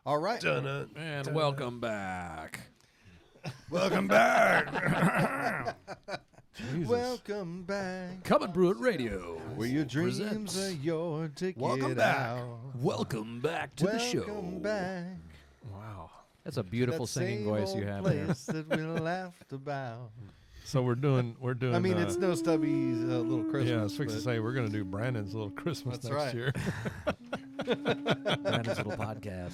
All right. And welcome back. Welcome back. Welcome back. Come and Brew It Radio. Where your dreams presents. are your ticket Welcome back. out. Welcome back to the show. Welcome back. Wow. That's a beautiful That singing same voice old you have place that we laughed about. So we're doing. I mean, it's no Stubby's Little Christmas. Yeah, I was fixing but to say we're going to do Brandon's Little Christmas That's next right. year. Brandon's little podcast.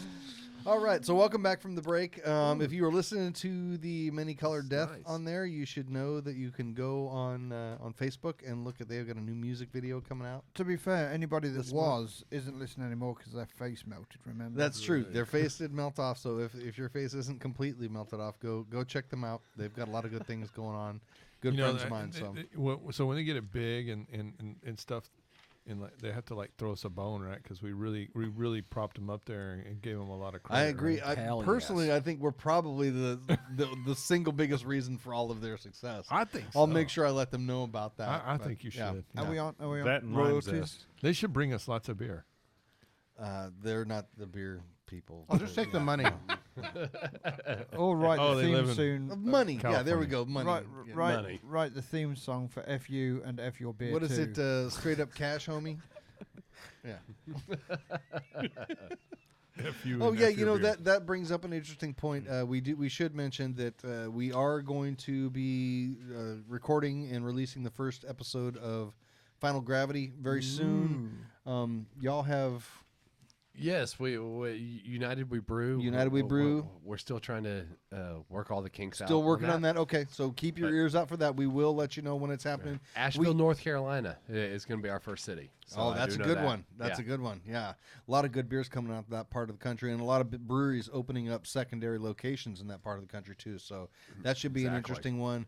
All right, so welcome back from the break. If you were listening to the Many Colored Death nice. on there, you should know that you can go on Facebook and look at. They've got a new music video coming out. To be fair, anybody that This month. isn't listening anymore because their face melted. Remember? That's true. Their face did melt off. So if your face isn't completely melted off, go check them out. They've got a lot of good things going on. Good friends of mine. So when they get it big and stuff, and like, they have to like throw us a bone, right? Because we really propped them up there and gave them a lot of credit. I agree. Right? Personally, I think we're probably the single biggest reason for all of their success. I think so. I'll make sure I let them know about that. I think you should. yeah. Yeah. Are we on That and lime royalties? zest. They should bring us lots of beer. They're not the beer people. I'll just take the money. Or write Oh, the they live theme in soon. Money. Yeah, there we go. Money. Write write the theme song for F you and F your beer. What is too. it? Straight up cash, homie. Yeah. Oh yeah, you know that brings up an interesting point. We should mention that we are going to be recording and releasing the first episode of Final Gravity very soon. Y'all have Yes, we United We Brew. United We Brew. We're still trying to work all the kinks out. still working on that. Okay, so keep your ears out for that. We will let you know when it's happening. Asheville, North Carolina is going to be our first city. So Oh, I that's do a know good that. one. That's a good one. Yeah. A lot of good beers coming out of that part of the country and a lot of breweries opening up secondary locations in that part of the country too. So that should be an interesting one.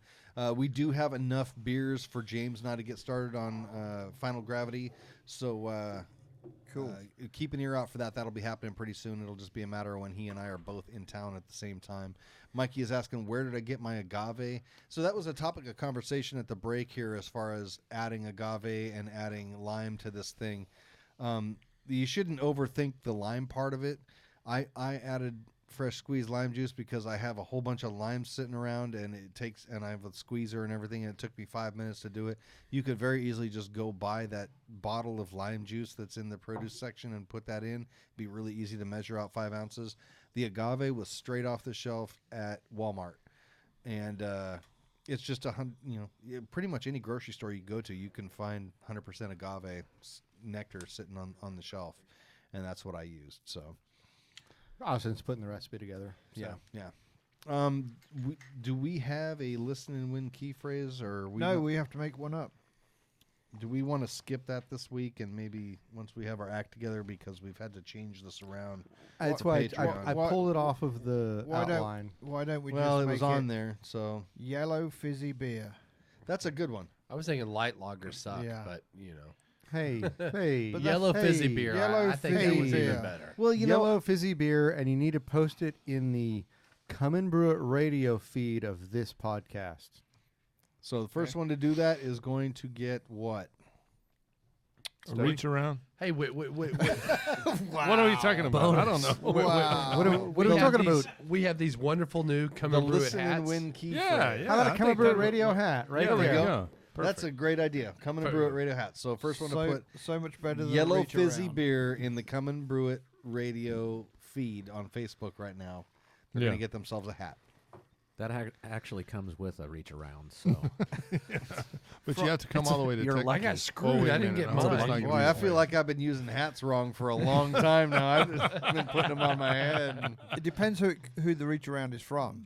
We do have enough beers for James and I to get started on Final Gravity. So cool. Keep an ear out for that. That'll be happening pretty soon. It'll just be a matter of when he and I are both in town at the same time. Mikey is asking, where did I get my agave? So that was a topic of conversation at the break here as far as adding agave and adding lime to this thing. You shouldn't overthink the lime part of it. I added fresh squeezed lime juice because I have a whole bunch of lime sitting around and I have a squeezer and everything, and it took me 5 minutes to do it. You could very easily just go buy that bottle of lime juice that's in the produce section and put that in. Be really easy to measure out 5 ounces. The agave was straight off the shelf at Walmart, and it's just pretty much any grocery store you go to, you can find 100% agave nectar sitting on the shelf, and that's what I used. So. Austin's putting the recipe together. So. Yeah. Do we have a listen and win key phrase, or we have to make one up. Do we want to skip that this week and maybe once we have our act together, because we've had to change this around? That's for why Patreon? I pulled it off of the outline. Why don't we Well, just it make was on there, so yellow fizzy beer? that's a good one. I was thinking light lager suck, Yeah. but you know, Hey, But yellow that's- fizzy hey, beer. yellow I think that fizzy was even beer. better. Well, yellow fizzy beer, and you need to post it in the Come and Brew It radio feed of this podcast. So the first one to do that is going to get what? Reach around. Hey, wait. What are you talking about? I don't know. Wow. What are we talking about? We have these wonderful new Come The and Brew It listen and hats. win key Yeah, phrase. yeah. How about I a Come think and Brew It that- radio hat? Right Yeah, there. we go. go. That's a great idea. Come and Brew It radio hat. So first one to put So much better than yellow reach fizzy around. beer in the Come and Brew It radio feed on Facebook right now. They're Yeah. going to get themselves a hat. That actually comes with a reach around. So But you have to come all the way to you're Texas. lucky. I got screwed. I didn't get No, it's mine. not gonna Boy, be I the feel same. like I've been using hats wrong for a long time now. I've just been putting them on my head. It depends who the reach around is from.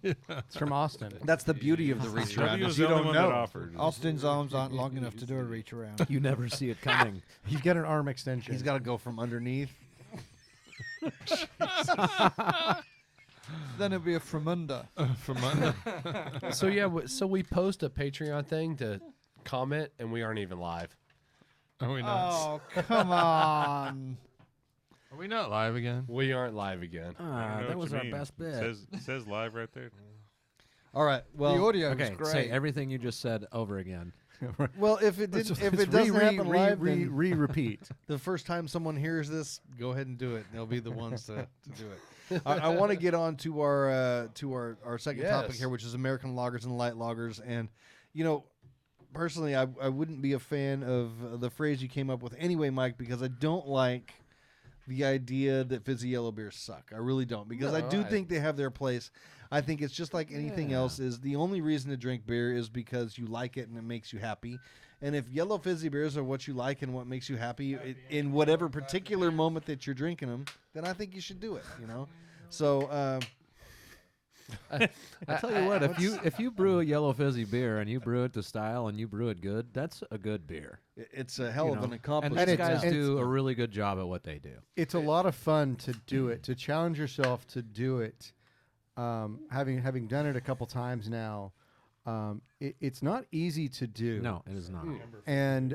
it's from Austin. That's the beauty of the reach around. Stubby was Is the you only don't one that know. offered. Austin's arms aren't long enough to do a reach around. You never see it coming. He's got an arm extension. He's got to go from underneath. Then it'll be a from under. From under. So yeah, so we post a Patreon thing to comment, and we aren't even live. Are we not? Oh, come on. Are we not live again? We aren't live again. I don't know that what was you our mean. best bet. It says live right there. All right. Well, the audio Okay, is great. say everything you just said over again. well, if it didn't, if it doesn't happen live, then repeat. the first time someone hears this, go ahead and do it. They'll be the ones to do it. I want to get on to our second topic here, which is American lagers and light lagers. And personally, I wouldn't be a fan of the phrase you came up with anyway, Mike, because I don't like the idea that fizzy yellow beers suck. I really don't, because I do think they have their place. I think it's just like anything else. Is the only reason to drink beer is because you like it and it makes you happy. And if yellow fizzy beers are what you like and what makes you happy in whatever particular moment that you're drinking them, then I think you should do it. So. I tell you what, if you brew a yellow fizzy beer and you brew it to style and you brew it good, that's a good beer. It's a hell of an And accomplishment. these guys and do a really good job at what they do. It's a lot of fun to do it, to challenge yourself to do it. Having done it a couple times now, it's not easy to do. No, it is not. And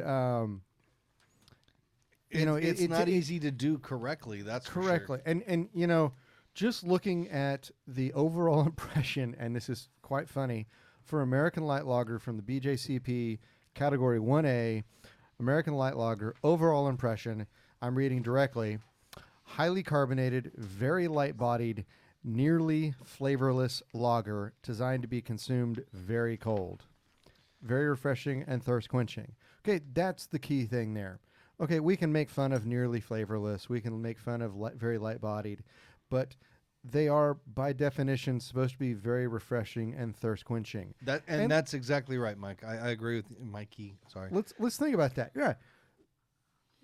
it's not easy to do correctly. That's correctly. For sure. And just looking at the overall impression, and this is quite funny, for American Light Lager from the BJCP Category 1A, American Light Lager, overall impression, I'm reading directly, highly carbonated, very light-bodied, nearly flavorless lager designed to be consumed very cold. Very refreshing and thirst-quenching. Okay, that's the key thing there. Okay, we can make fun of nearly flavorless. We can make fun of very light-bodied. But they are, by definition, supposed to be very refreshing and thirst-quenching. And that's exactly right, Mike. I agree with Mikey. Sorry. Let's think about that. Yeah.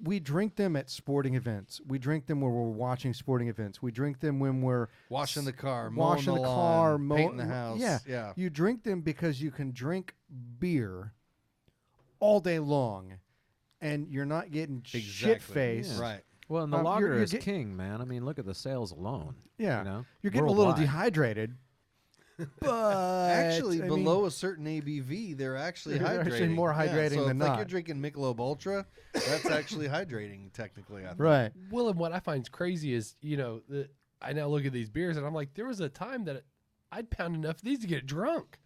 We drink them at sporting events. We drink them when we're watching sporting events. We drink them when we're Washing the car, washing mowing the the car, lawn, painting the house. Yeah. You drink them because you can drink beer all day long, and you're not getting shit-faced. Right. Well, and the You're lager is get- king, man. I mean, look at the sales alone. Yeah. You're getting a little Worldwide. dehydrated. But Actually, I below mean, a certain ABV, they're actually They're hydrating. actually more hydrating so than if, not. you're drinking Michelob Ultra, that's actually hydrating, technically. I think. right. Well, and what I find crazy is, I now look at these beers and I'm like, there was a time that I'd pound enough of these to get drunk.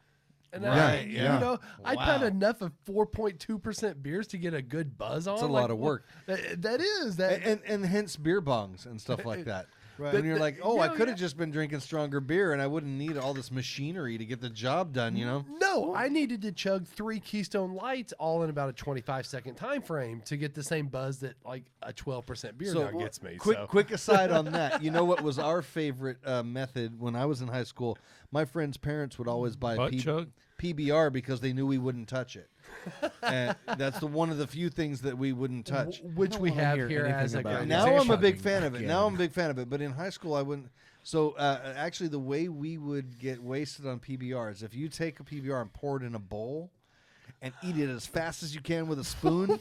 And Right, yeah. I'd pound enough of 4.2% beers to get a good buzz on. It's a lot of work. That is. That, And hence beer bongs and stuff like that. Right. When you're like, oh, I No, could have yeah. just been drinking stronger beer and I wouldn't need all this machinery to get the job done, No, I needed to chug 3 Keystone Lights all in about a 25-second time frame to get the same buzz that like a 12% beer now gets me. Quick aside on that. You know what was our favorite method when I was in high school? My friends' parents would always buy Butt chug? PBR because they knew we wouldn't touch it. And that's one of the few things that we wouldn't touch. Which we wanna have hear here anything as a about good it. Now I'm a big chugging fan of it. again. Now I'm a big fan of it. But in high school, I wouldn't. So actually, the way we would get wasted on PBR is if you take a PBR and pour it in a bowl and eat it as fast as you can with a spoon.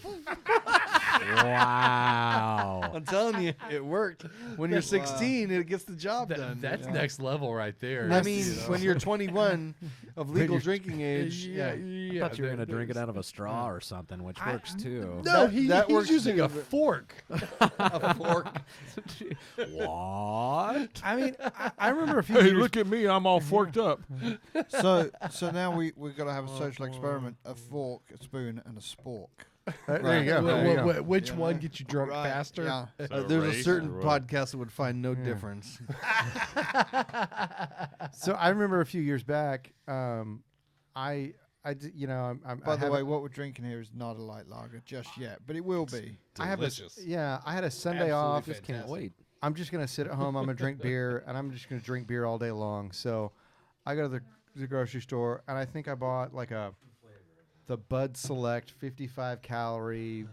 Wow. I'm telling you, it worked. When you're 16, it gets the job done. That's next level right there. I mean, when you're 21 of legal drinking age, yeah, I thought you were going to drink it out of a straw or something, which works too. No, that he's works using too, a but- fork. a fork. What? I mean, I remember a few Hey, years look at me. I'm all forked up. So now we've got to have a social experiment: a fork, a spoon, and a spork. There you go. There you go. Which one gets you drunk Right, faster? yeah. There's a race certain or what? podcast that would find no difference. So I remember a few years back, I did, By the way, what we're drinking here is not a light lager just yet, but it will be. I had a Sunday Absolutely off. fantastic. Can't wait. I'm just gonna sit at home. I'm gonna drink beer, and I'm just gonna drink beer all day long. So I go to the grocery store, and I think I bought like the Bud Select 55 calorie,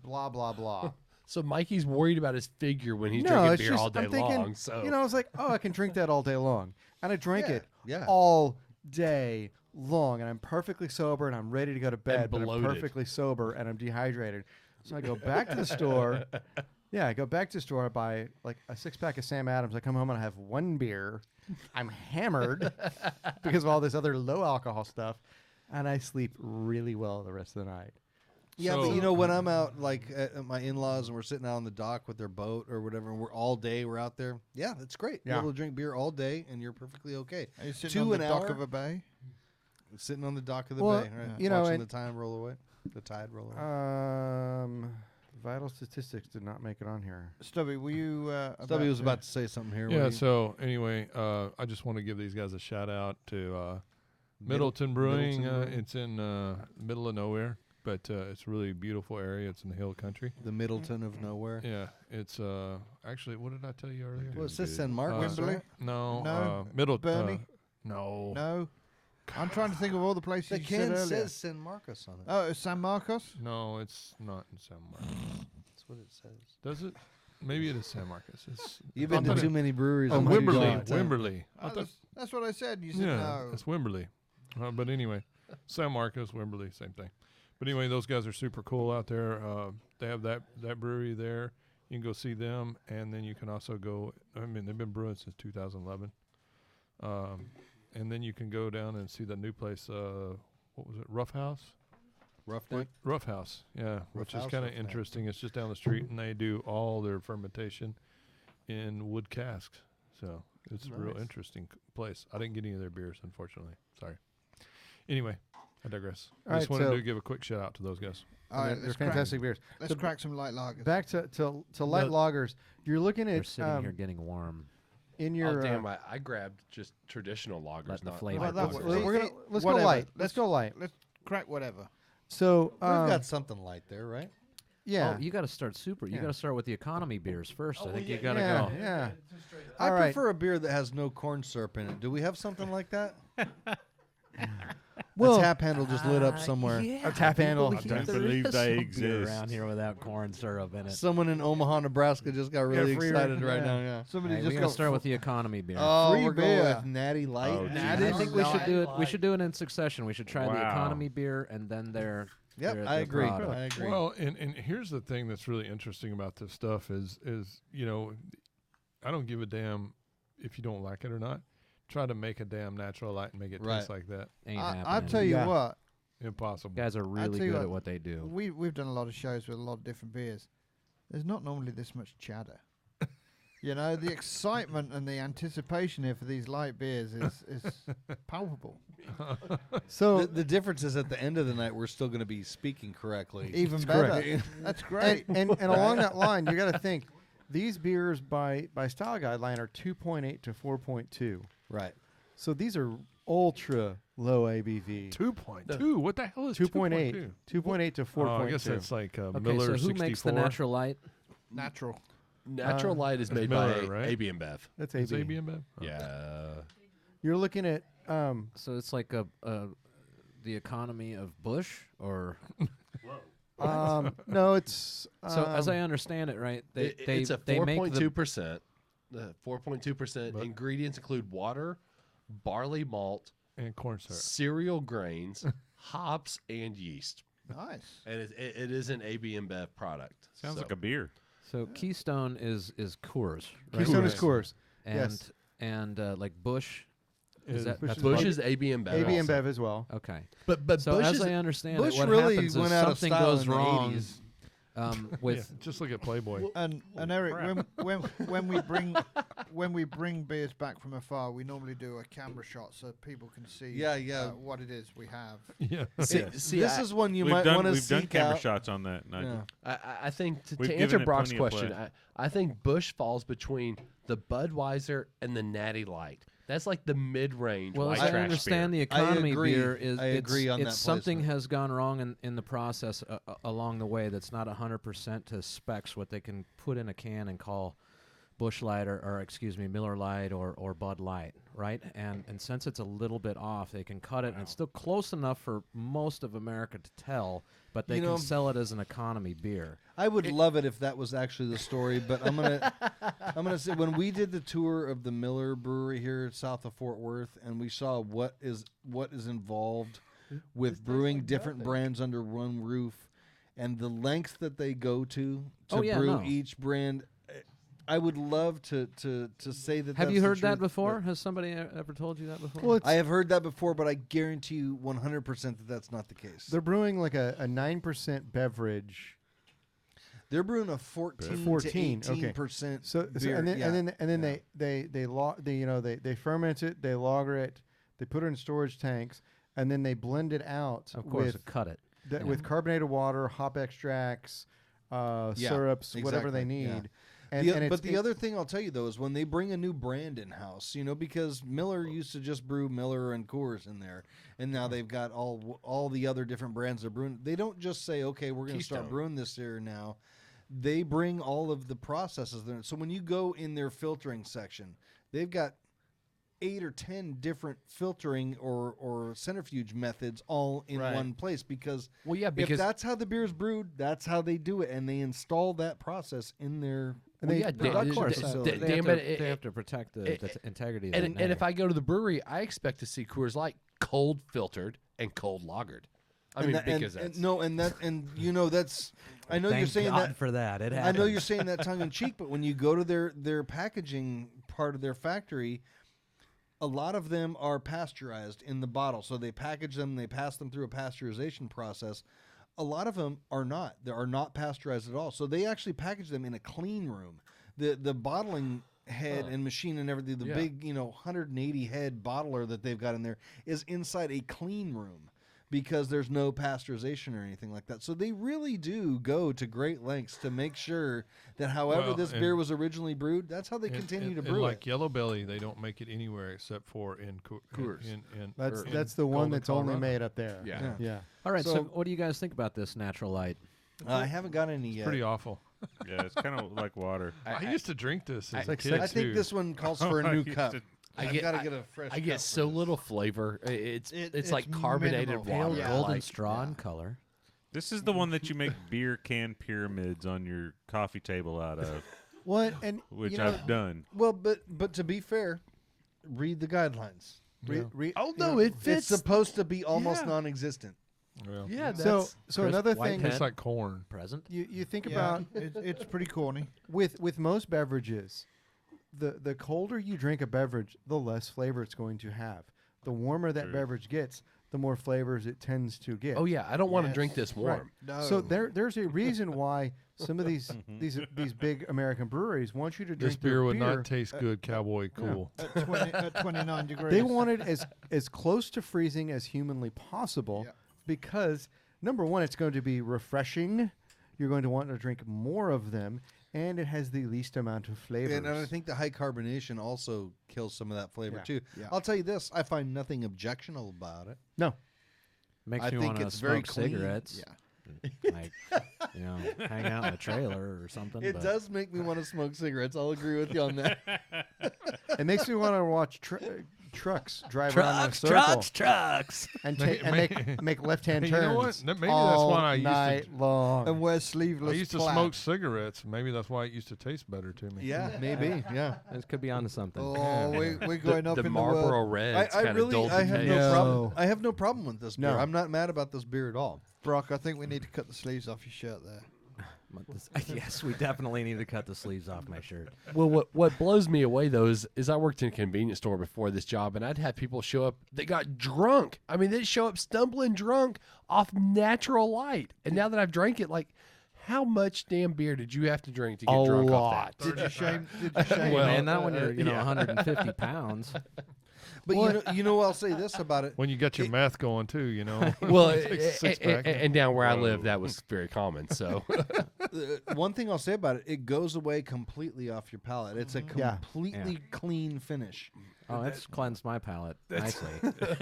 blah blah blah. So Mikey's worried about his figure when he's No, drinking it's beer just all day I'm thinking, long. So I was like, oh, I can drink that all day long, and I drank it yeah. all day long, and I'm perfectly sober, and I'm ready to go to bed, but I'm bloated. perfectly sober, and I'm dehydrated. So I go back to the store. Yeah, I go back to the store. I buy like a 6-pack of Sam Adams. I come home and I have one beer. I'm hammered because of all this other low alcohol stuff, and I sleep really well the rest of the night. Yeah, So- but when I'm out like at my in-laws and we're sitting out on the dock with their boat or whatever, and we're out there. Yeah, that's great. Yeah. You're able to drink beer all day, and you're perfectly okay. Are you sitting on the dock of a bay? Sitting on the dock of the Well, bay, right? you know, Watching and- the tide roll away. Vital statistics did not make it on here. Stubby, were you? Stubby was about to say something here. Yeah. So anyway, I just want to give these guys a shout out to Middleton Brewing. Middleton Brewing. It's in the middle of nowhere, but it's a really beautiful area. It's in the hill country. The Middleton of nowhere. Yeah. It's actually, what did I tell you earlier? Well, it says San Marcos, Wembley? right? No. Middleton. Bernie? No. No. I'm trying to think of all the places The you said can earlier. says San Marcos on it. Oh, it's San Marcos? No, it's not in San Marcos. That's what it says. Does it? Maybe it is San Marcos. It's You've been to thought too it- many breweries. Oh, in one Wimberley. shot. Wimberley. I Oh, thought- that's what I said. You said yeah, no. it's Wimberley. But anyway, San Marcos, Wimberley, same thing. But anyway, those guys are super cool out there. They have that brewery there. You can go see them, and then you can also go. I mean, they've been brewing since 2011. And then you can go down and see the new place. What was it? Rough House. Roughneck. Rough House. Yeah, which is House, kind of Roughneck. interesting. It's just down the street, and they do all their fermentation in wood casks. So it's a real Nice. interesting place. I didn't get any of their beers, unfortunately. Sorry. Anyway, I digress. All I just right, wanted so- to give a quick shout out to those guys. All right, They're let's fantastic beers. Let's So crack some light lagers. Back to light lagers. You're looking They're at sitting here getting warm. in your. Oh damn! I grabbed just traditional lagers. Let the not flavor light Well, go that lagers. was- we're gonna let's go Whatever. light. Let's Let's- go light. Let's crack whatever. So We've got something light there, right? yeah, Oh, you got to start super. You Yeah. got to start with the economy beers first. I think you yeah, got to yeah, go. yeah. I All right. prefer a beer that has no corn syrup in it. Do we have something like that? Well, a tap handle just lit up somewhere. A tap handle. believe I don't there believe is they some beer exist. around here without corn syrup in it. Someone in Omaha, Nebraska just got really free- excited right yeah. now. Yeah. Somebody Hey, just we got got to start with the economy beer. Oh, Free we're going beer. with Natty Light. Oh, I think we should Light. do it. We should do it in succession. We should try the Wow. economy beer and then their. Yep, their I agree. product. I agree. Well, and here's the thing that's really interesting about this stuff is I don't give a damn if you don't like it or not. Try to make a damn natural light and make it Right. taste like that. Ain't I'll happening. tell you Yeah. what. Impossible. Guys are really tell you good what, at what they do. We've done a lot of shows with a lot of different beers. There's not normally this much chatter. The excitement and the anticipation here for these light beers is palpable. So the difference is at the end of the night, we're still going to be speaking correctly. Even That's better. correct. That's great. and along that line, you got to think these beers by style guideline are 2.8 to 4.2. Right. So these are ultra low ABV. 2.2. What the hell is 2.8, 2.2? 2.8 to 4.2. Oh, I guess that's like Okay, Miller so who 64. makes the natural light? Natural. Natural Light is made Miller, by right? AB InBev. That's Is AB. AB InBev? Yeah. You're looking at So it's like the economy of Bush, or no, it's so as I understand it, right? It's a they make the 4.2%. The 4.2% ingredients include water, barley malt, And corn syrup. cereal grains, hops, and yeast. Nice. And it is an AB InBev product. Sounds So- like a beer. So Keystone is Coors, right? Keystone is Coors. Coors. and yes. and like Bush. Is Is- that Bush that's is Bush Bud- is AB InBev. AB also. InBev as well. okay? But So Bush as is I understand Bush it, what really happens went is out of something style goes in the wrong 80s. with Yeah, just look at Playboy. And Eric, when we bring beers back from afar, we normally do a camera shot so people can see Yeah. what it is we have. Yeah. See, This is one you we've might done, want to we've done seek camera out. shots on that. Nigel. Yeah. I think We've to given answer it Brock's plenty of question, play. I think Bush falls between the Budweiser and the Natty Light. That's like the mid-range well, white as I trash understand beer. the economy agree. beer is I agree on it's that something placement. has gone wrong in the process along the way that's not 100% to specs what they can put in a can and call Bush Light or excuse me Miller Light or Bud Light, right? And since it's a little bit off, they can cut it and it's still close enough for most of America to tell, but they can sell it as an economy beer. I would love it if that was actually the story, but I'm gonna say when we did the tour of the Miller Brewery here south of Fort Worth, and we saw what is involved with brewing different brands under one roof, and the lengths that they go to Oh, yeah, brew no. each brand. I would love to say that. Have that's you the heard that truth, before? but Has somebody ever told you that before? Well, I have heard that before, but I guarantee you 100% that that's not the case. they're brewing like a 9% beverage. They're brewing a 14 14, to 18% So beer. and then yeah. and then they ferment it, they lager it, they put it in storage tanks, and then they blend it out of course, with cut it. with carbonated water, hop extracts, syrups, whatever they exactly, need. yeah. And But the other thing I'll tell you though is when they bring a new brand in house, because Miller used to just brew Miller and Coors in there, and now they've got all the other different brands they're brewing. They don't just say, okay, we're going to start brewing this here now. They bring all of the processes there. So when you go in their filtering section, they've got 8 or 10 different filtering or centrifuge methods all in one place because if that's how the beer is brewed, that's how they do it, and they install that process in their They have to protect the integrity of the and if I go to the brewery, I expect to see Coors Light cold filtered and cold lagered. I know you're saying God that for that. It I happens. know you're saying that tongue in cheek, but when you go to their packaging part of their factory, a lot of them are pasteurized in the bottle. So they package them, they pass them through a pasteurization process. A lot of them are not. They are not pasteurized at all. So they actually package them in a clean room. The bottling head and machine and everything, the big 180 head bottler that they've got in there is inside a clean room, because there's no pasteurization or anything like that. So they really do go to great lengths to make sure that however this beer was originally brewed, that's how they continue to brew like it. Yellow Belly, they don't make it anywhere except for in Coors. That's the one Golden, that's only Colorado. made up there. Yeah. All right, so So- what do you guys think about this natural light? I haven't got any yet. Pretty awful. Yeah, it's kind of like water. I used to drink this as a like kid I think too. this one calls for a new used cup. to- I gotta get a fresh. I get cup so for this. little flavor. It's It's like carbonated minimal. water. Pale Yeah. golden like- straw in color. This is the one that you make beer can pyramids on your coffee table out of, which I've done. Well, but to be fair, read the guidelines. Oh no, it It's fits. supposed to be almost Yeah. non-existent. Well, Yeah, that's So Crisp another white thing pen. it's like corn. Present. you think Yeah, about it's pretty corny. with most beverages, the colder you drink a beverage, the less flavor it's going to have. The warmer that True. beverage gets, the more flavors it tends to get. Oh yeah, I don't want to Yes. drink this warm. No. So there's a reason why some of these big American breweries want you to This drink their beer would not taste good, Cowboy Cool. at 29 degrees. They want it as close to freezing as humanly possible, Yeah. because number one, it's going to be refreshing. You're going to want to drink more of them, and it has the least amount of flavors. And I think the high carbonation also kills some of that flavor Yeah. too. Yeah. I'll tell you this: I find nothing objectionable about it. no, Makes I me think want to it's very smoke clean. cigarettes. Yeah. Like, hang out in a trailer or something. It but does make me want to smoke cigarettes. I'll agree with you on that. it makes me want to watch trucks drive around in a circle trucks. and make left-hand Hey, turns. you know what? Maybe that's all why I used to- night long. And wear I sleeveless used to plaid. smoke cigarettes. Maybe that's why it used to taste better to me. Yeah, maybe. Yeah. This could be onto something. Oh, we're going up The in Marlboro the world. Reds I kind of really, dulled I the have taste. no problem. No. I have no problem with this beer. No. I'm not mad about this beer at all. Brock, I think we need to cut the sleeves off your shirt there. Yes, we definitely need to cut the sleeves off my shirt. Well, what blows me away though is I worked in a convenience store before this job, and I'd have people show up. They got drunk. I mean, they'd show up stumbling drunk off natural light. And now that I've drank it, like, how much damn beer did you have to drink to get A drunk lot. off that? Did you shame? Hey, Well, man, not when you're yeah. 150 pounds. But you know, I'll say this about it. When you got your math going too, Well, Take a six-pack. and down where I live, that was very common. So One thing I'll say about it goes away completely off your palate. It's a Yeah. completely clean finish. Oh, that's cleansed my palate nicely.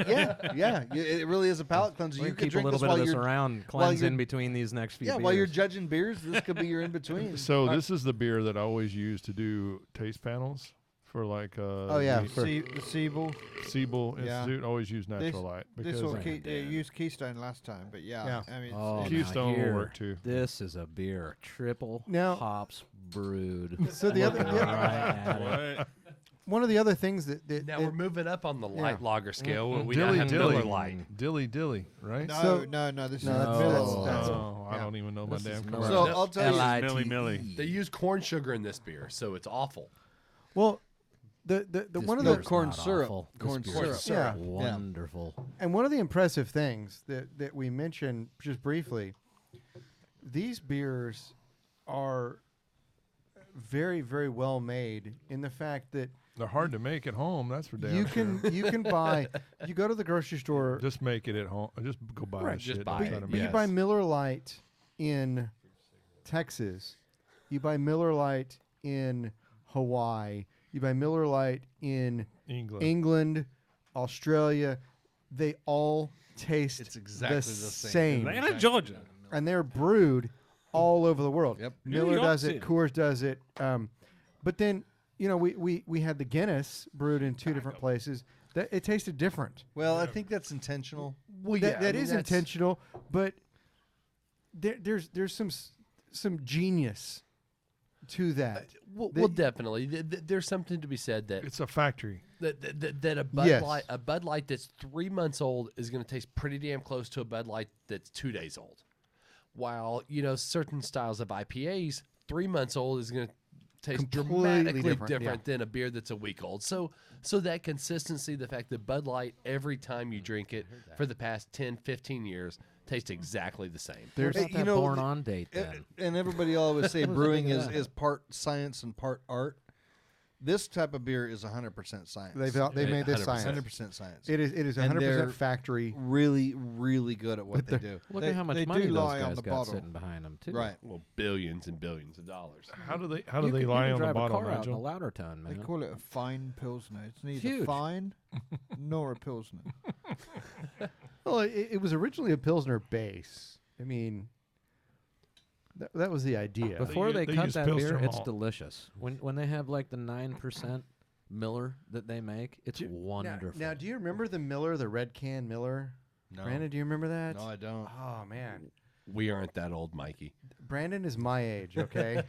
yeah, it really is a palate cleanser. We You can could keep a drink little this bit while of this you're around, while cleanse in you're- between these next few beers. while you're judging beers. This could be your in between. So this is the beer that I always use to do taste panels for like yeah, the for- the Siebel. Siebel Yeah. Institute. Always use natural light This because will use Keystone last time, but yeah. I mean, Oh, it's, now Keystone will here, work too. This is a beer, triple Now- hops brewed. So the other- Looking right at it. One of the other things that now we're moving up on the light lager scale. We now Dilly have dilly, Miller Lite. dilly dilly, right? no, So- no, this No, is that's- Miller's. that's- Oh, I don't even know my This is damn Miller. color. So I'll tell you, Millie Millie. They use corn sugar in this beer, so it's awful. Well, the This one of beer's the corn not syrup. awful. This Corn beer's syrup. Yeah. Wonderful. and one of the impressive things that we mentioned just briefly, these beers are very, very well made in the fact that They're hard to make at home. That's for damn you sure. can buy. You go to the grocery store. Just make it at home. Just go buy Right, the just shit. buy Don't it. try to But make you Yes. buy Miller Lite in Texas. You buy Miller Lite in Hawaii. You buy Miller Lite in England. England, Australia. They all taste It's exactly the same. Atlanta, Georgia. And they're brewed all over the world. Yep. Miller New York does City. it. Coors does it. But then, we had the Guinness brewed in 2 different places. That it tasted different. Well, I think that's intentional. Well, That is intentional, but there's some genius to that. Well, definitely. There's something to be said that It's a factory. that a Bud Yes. Light, a Bud Light that's 3 months old is going to taste pretty damn close to a Bud Light that's 2 days old. While certain styles of IPAs, 3 months old is going to taste Completely dramatically different, different, yeah. than a beer that's a week old. So that consistency, the fact that Bud Light, every time you drink it for the past 10, 15 years, tastes exactly the same. There's Hey, that born on date Uh, then. and everybody always say What was I brewing thinking is, of that? is part science and part art. This type of beer is 100% science. They made this 100%. science. 100% science. It is And they're 100% factory. really, really good at what they do. Look They- at how much they money do those lie on guys the got bottle. sitting behind them too. Right. Well, billions and billions of dollars. How do they You lie can on the drive bottle, a car out in a Nigel? louder ton, They man. call it a fine pilsner. It's neither Huge. fine nor a pilsner. Well, it was originally a Pilsner base. I mean, that was the idea. Before they they cut use that beer, Pilsner it's malt. delicious. When they have like the 9% Miller that they make, it's wonderful. Now, do you remember the Miller, the red can Miller? No. Brandon, do you remember that? No, I don't. Oh man, We aren't that old, Mikey. Brandon is my age. Okay,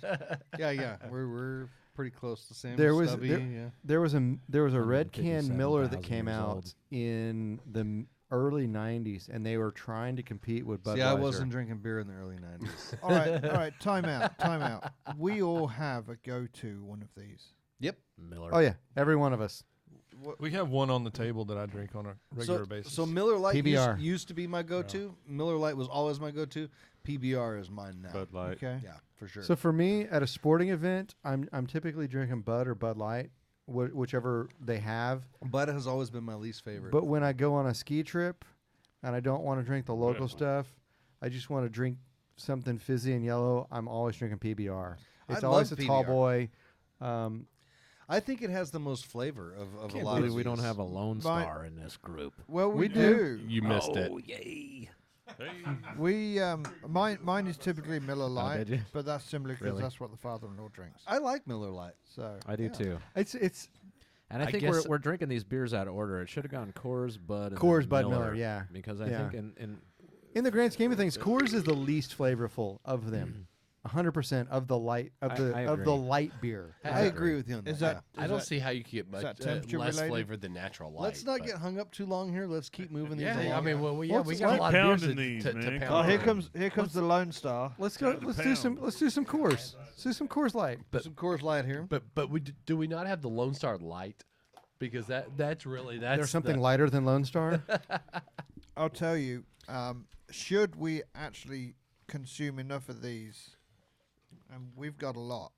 Yeah. We're pretty close to Sam. There was- Stubby, there- yeah. there was a red can Miller that 157,000 came years out old. in the early '90s, and they were trying to compete with Budweiser. See, I wasn't drinking beer in the early 90s. all right. Time out. We all have a go-to one of these. Yep. Miller. Oh yeah, every one of us. We have one on the table that I drink on a regular basis. So Miller Lite PBR. used to be my go-to. Miller Lite was always my go-to. PBR is mine now. Bud Light. Okay. Yeah, for sure. So for me, at a sporting event, I'm typically drinking Bud or Bud Light, whichever they have. Bud has always been my least favorite. But when I go on a ski trip, and I don't want to drink the local stuff, I just want to drink something fizzy and yellow. I'm always drinking PBR. It's I always love a tall PBR. boy. I think it has the most flavor of a Can't lot believe of we don't these. have a Lone Mine- Star in this group. Well, we do. do. You missed it. Yay! We mine is typically Miller Lite, did you? but that's simply because Really? that's what the father-in-law drinks. I like Miller Lite. So I do too. It's And I I think guess- we're drinking these beers out of order. It should have gone Coors, Bud, and Coors, then Bud, Miller, yeah. Because I Yeah. think in in the grand scheme of things, Coors is the least flavorful of them. 100% of the light of I the agree. light beer. I agree with you on that. is that? I is don't that- see how you could get much that temperature less related? flavor than natural light. Let's not but- get hung up too long here. Let's keep moving these Yeah, along. I mean, well, we Let's- got a let's lot of beers pounding to, these, to, to man. pound. Oh, here through. comes the Lone Star. Let's go. Let's do some Coors. Let's do some Coors Light. some Coors Light here. But do we not have the Lone Star Light? Because that's There's something lighter than Lone Star. I'll tell you. Should we actually consume enough of these? And we've got a lot.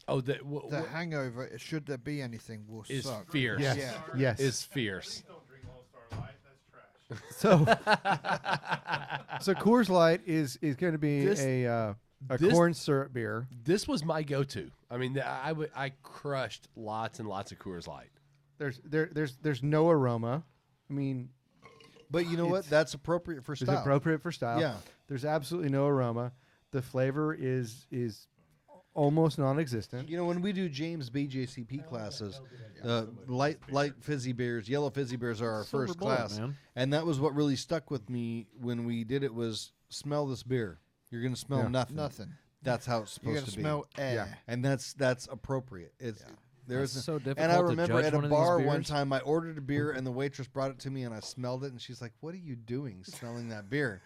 Oh, The hangover, should there be anything, will is suck. fierce. Yes. Yeah. Yes. Is fierce. So, so Coors Light is going to be This- a this- corn syrup beer. This was my go-to. I mean, I crushed lots and lots of Coors Light. There's no aroma. I mean, But you know what? It's- That's appropriate for it's style. appropriate for style. Yeah. There's absolutely no aroma. The flavor is almost non-existent. You know, when we do James BJCP classes, light fizzy beers, yellow fizzy beers are our Silver first bullet, class, man. and that was what really stuck with me when we did it. Was smell this beer. You're gonna smell Yeah. nothing. Nothing. That's how it's You're supposed gonna to be. smell air. And that's appropriate. It's there's That's so and I difficult to remember judge at a one of these bar one beers. time I ordered a beer and the waitress brought it to me and I smelled it and she's like, "What are you doing, smelling that beer?"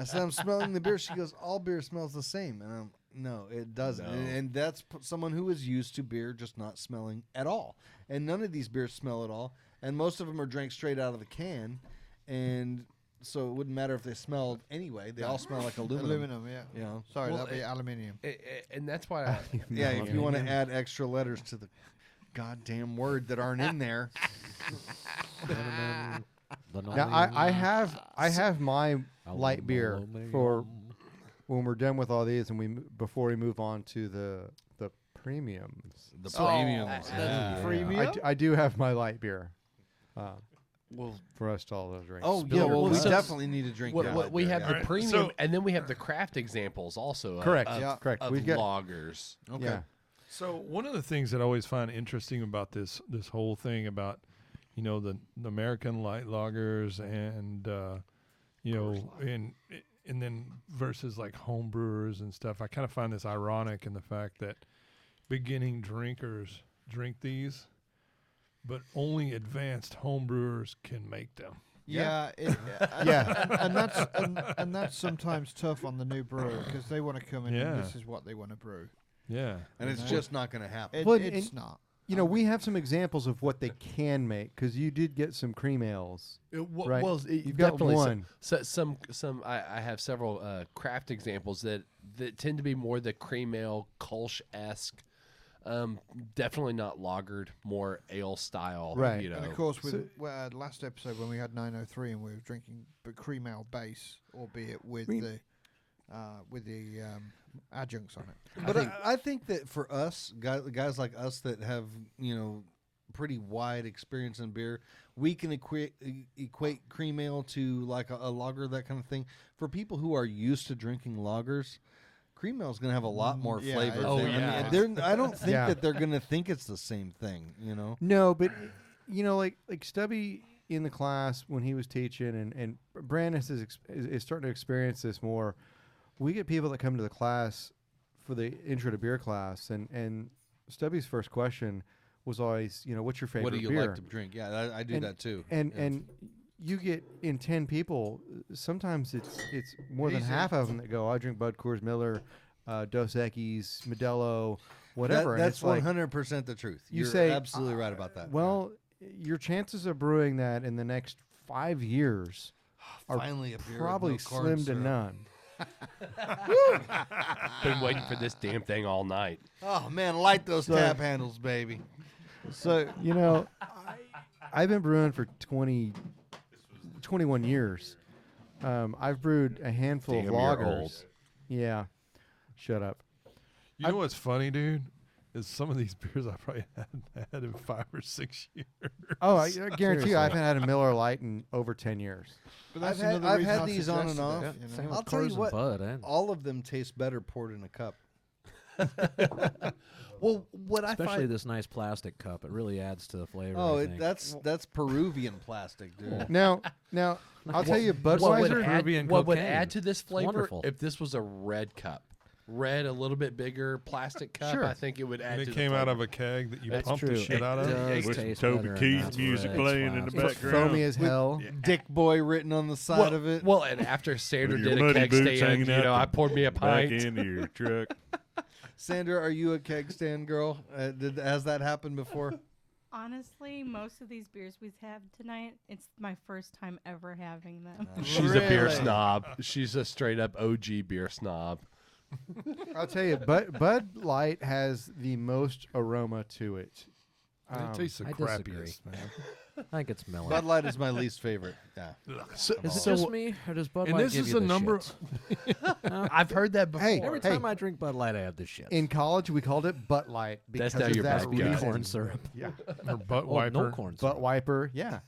I said, I'm smelling the beer. She goes, all beer smells the same. And I'm, no, it doesn't. No. And that's someone who is used to beer just not smelling at all. And none of these beers smell at all. And most of them are drank straight out of the can. And so it wouldn't matter if they smelled anyway. They all smell like aluminum. Aluminum, yeah. You know? Sorry, Well, that'd be aluminium. And that's why I, Yeah, if you want to add extra letters to the goddamn word that aren't in there. Now I have my light beer for when we're done with all these and before we move on to the premiums. The premiums. Premium? I do have my light beer. well, For us to all drink. Oh, yeah, well, we so- definitely need to drink that. we have All the right, premium, so- and then we have the craft examples also. Correct. Yeah. Correct. Of We've got loggers. Okay. Yeah. So one of the things that I always find interesting about this whole thing about, you know, the American light lagers and you know, and then versus like home brewers and stuff, I kind of find this ironic in the fact that beginning drinkers drink these, but only advanced home brewers can make them. Yeah, and that's sometimes tough on the new brewer because they want to come in and Yeah. this is what they want to brew. Yeah. And it's know? just not going to happen. Well, It's and- not. You know, we have some examples of what they can make because you did get some cream ales. Right. You've got definitely one. some I have several craft examples that tend to be more the cream ale Kolsch-esque. Definitely not lagered, more ale style. Right. You know. And of course, with last episode when we had 903 and we were drinking cream ale base, albeit with the adjuncts on it. But I think that for us, guys like us that have, you know, pretty wide experience in beer, we can equate cream ale to like a lager, that kind of thing. For people who are used to drinking lagers, cream ale is going to have a lot more Yeah, flavor. it's- Oh, than- yeah. I mean, I don't think Yeah. that they're going to think it's the same thing, you know? No, but you know, like Stubby in the class when he was teaching, and Brandis is starting to experience this more. We get people that come to the class for the intro to beer class, and Stubby's first question was always, you know, what's your favorite What do you beer? like to drink? Yeah, I do that too. And Yeah. and you get in 10 people, sometimes it's more than Easy. half of them that go, I drink Bud, Coors, Miller, Dos Equis, Modelo, whatever. And That's it's like, 100% the truth. you You're say, absolutely right about that. well, your chances of brewing that in the next 5 years are Finally a beer with probably no corn slim to syrup. none. Been waiting for this damn thing all night. Oh man, light those tap handles, baby. So, you know, I've been brewing for 21 years. I've brewed a handful Damn, of you're lagers. old. Yeah. Shut up. You know what's funny, dude? Is some of these beers I probably hadn't had in 5 or 6 years. Oh, I guarantee you I haven't had a Miller Lite in over 10 years. But that's I've had- another I've reason had I these on and suggested off. it, you know? Same with I'll tell you Coors what, and Bud. Eh? all of them taste better poured in a cup. Well, what I Especially find this nice plastic cup. It really adds to the flavor. Oh, I think. that's Peruvian plastic, dude. Now, I'll tell you, what would, Budweiser. add, Peruvian what would cocaine. add to this flavor wonderful. if this was a red cup. Red, a little bit bigger plastic cup. Sure. I think it would add And to it the came out flavor. of a keg that you That's pumped true. the shit It out of. does With taste Toby better in Keith's that music red playing in the plastic. background. Foamy as hell. Dick Boy written on the side of it. Well, and after Sandra With your did a muddy keg boots stand, hanging you out know, the I poured me a Back pint. into your truck. Sandra, are you a keg stand girl? Has that happened before? Honestly, most of these beers we've had tonight, it's my first time ever having them. She's a beer Really? snob. She's a straight up OG beer snob. I'll tell you, Bud Light has the most aroma to it. It tastes the I disagree. crappiest, man. I think it's Miller. Bud Light is my least favorite. Yeah. So, Is it so just me, or does Bud And Light this give is you a the number- shits? I've heard that before. Hey, Every time I drink Bud Light, I have the shits. In college, we called it Butt Light because That's now of your that best Sweet guess. reason. corn syrup. Yeah, Or butt Oh, wiper. no corn syrup. butt wiper. Yeah,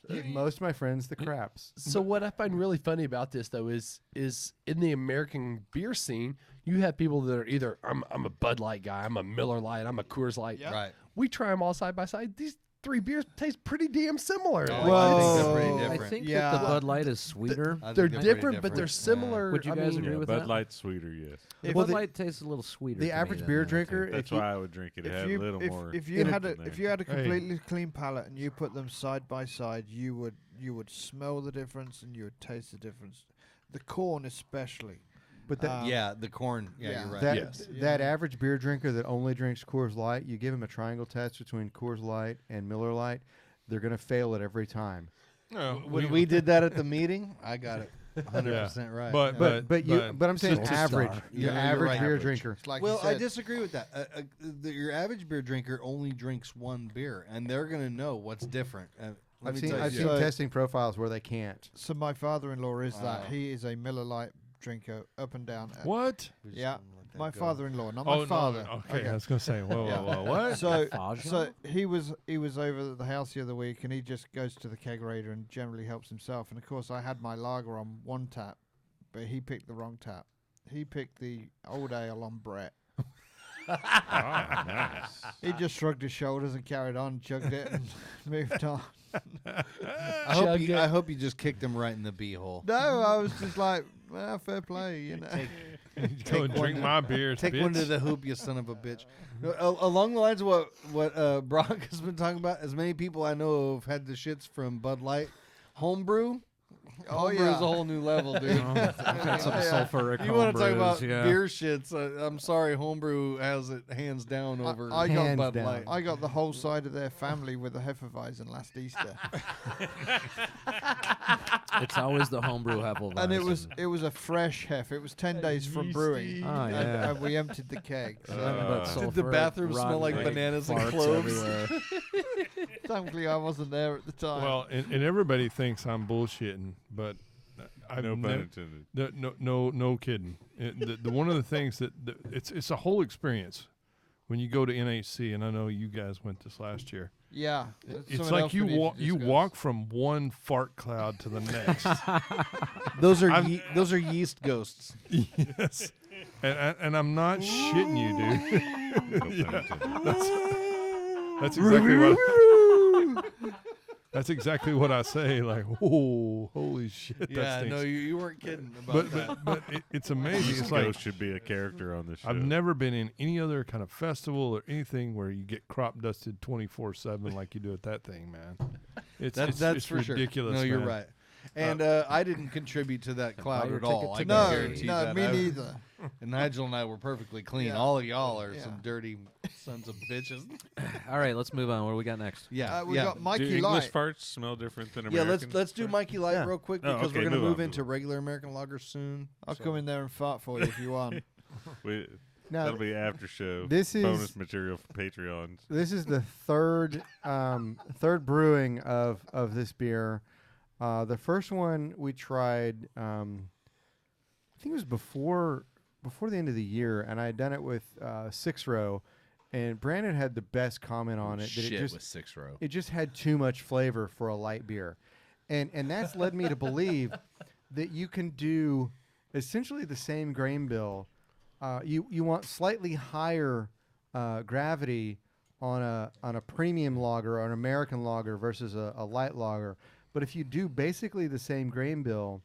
give most of my friends the craps. So what I find really funny about this though is in the American beer scene, you have people that are either I'm a Bud Light guy, I'm a Miller Light, I'm a Coors Light. Right. We try them all side by side. These three beers taste pretty damn similar. Oh, Like, I think Whoa. they're pretty I different. think Yeah. that the Bud Light is sweeter. I think they're pretty different, but they're Yeah. similar. Would you I guys mean, agree Yeah, with Bud that? Light's sweeter, yes. Bud Well, Light tastes a little sweeter. The to me average than beer the other drinker, two. That's why I would drink it. It had a little more. if you in had there. a Hey. completely clean palate and you put them side by side, you would smell the difference and you would taste the difference. the corn especially. But that, the corn. Yeah, yeah. you're right. that, Yes. that average beer drinker that only drinks Coors Light, you give him a triangle test between Coors Light and Miller Light, they're going to fail it every time. No, When we did that at the meeting, I got it 100% right. But I'm saying just average, star. your Yeah, you're average right. beer Average. drinker. It's like Well, you I said, disagree with that. Your average beer drinker only drinks one beer, and they're going to know what's different. Let I've me seen tell you. I've seen So- testing profiles where they can't. So my father-in-law is that. Oh. He is a Miller Lite drinker up and down. what? We just Yeah, gonna let that My go. father-in-law, not Oh, my father. No, okay, I was gonna say, whoa, Yeah. whoa, whoa, what? So, Faggio? so he was over at the house the other week, and he just goes to the kegerator and generally helps himself. And of course, I had my lager on one tap, but he picked the wrong tap. He picked the old ale on Brett. Nice. He just shrugged his shoulders and carried on, chugged it, and moved on. I hope you just kicked him right in the beehole. No, I was just like, well, fair play, you know. Go and drink my beers, Take one to bitch. the hoop, you son of a bitch. No, along the lines of what Brock has been talking about, as many people I know have had the shits from Bud Light, homebrew. Oh, Homebrew yeah. is a whole new level, dude. I've had some sulfuric You want to talk homebrews, about yeah. beer shits? I'm sorry, homebrew has it hands down over I got Hands Bud down. Light. I got the whole side of their family with a Hefeweizen last Easter, It's always the homebrew Hefeweizen. and it was a fresh hef. It was 10 days from brewing, Oh, and, yeah. and we emptied the keg. So Nothing but Did the sulfuric, bathroom smell rotten like egg bananas and farts cloves? everywhere. thankfully, I wasn't there at the time. Well, and everybody thinks I'm bullshitting, but I've No pun nev- intended. no kidding. The one of the things that it's a whole experience when you go to NHC, and I know you guys went this last year. yeah, It's like you walk from one fart cloud to the next. Those are yeast ghosts. Yes, and I'm not shitting you, dude. No pun intended. That's exactly what. That's exactly what I say. Like, whoa, holy shit! that Yeah, stinks. no, you weren't kidding about that. but it's amazing. It's like Ghost should be a character on this show. I've never been in any other kind of festival or anything where you get crop dusted 24/7 like you do at that thing, man. That's It's for ridiculous. sure. No, you're man. right. And I didn't contribute to that cloud your at all. I ticket can No, guarantee no, that. me neither. And Nigel and I were perfectly clean. Yeah. All of y'all are Yeah. some dirty sons of bitches. All right, let's move on. What do we got next? Yeah, We yeah. got Do Mikey English Light. farts smell different than Yeah, American? let's do Mikey Light Yeah. real quick Oh, because okay, we're gonna move move on, into move on. regular American lager soon. I'll So- come in there and fart for you if you want. Now, That'll be after show. this is- bonus material for Patreons. this is the third brewing of this beer. The first one we tried, I think it was before the end of the year, and I had done it with 6 Row, and Brandon had the best comment on it. That Shit it just with 6 row. it just had too much flavor for a light beer, and that's led me to believe that you can do essentially the same grain bill. You want slightly higher gravity on a premium lager or an American lager versus a light lager. But if you do basically the same grain bill,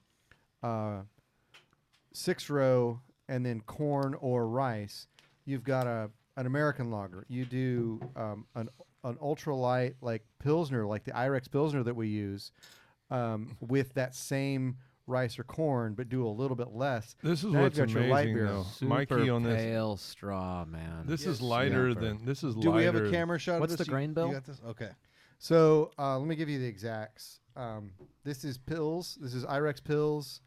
6 Row and then corn or rice, you've got an American lager. You do an ultralight like Pilsner, like the Irex Pilsner that we use, with that same rice or corn, but do a little bit less. This is Now what's you've got your light amazing, beer. though. Super Mikey on this. pale straw, man. This is Yes. lighter Super. than this is. Do we have a lighter- camera shot? What's of this? the grain bill? You got this? Okay. So let me give you the exacts. This is Pils. This is Irex Pils,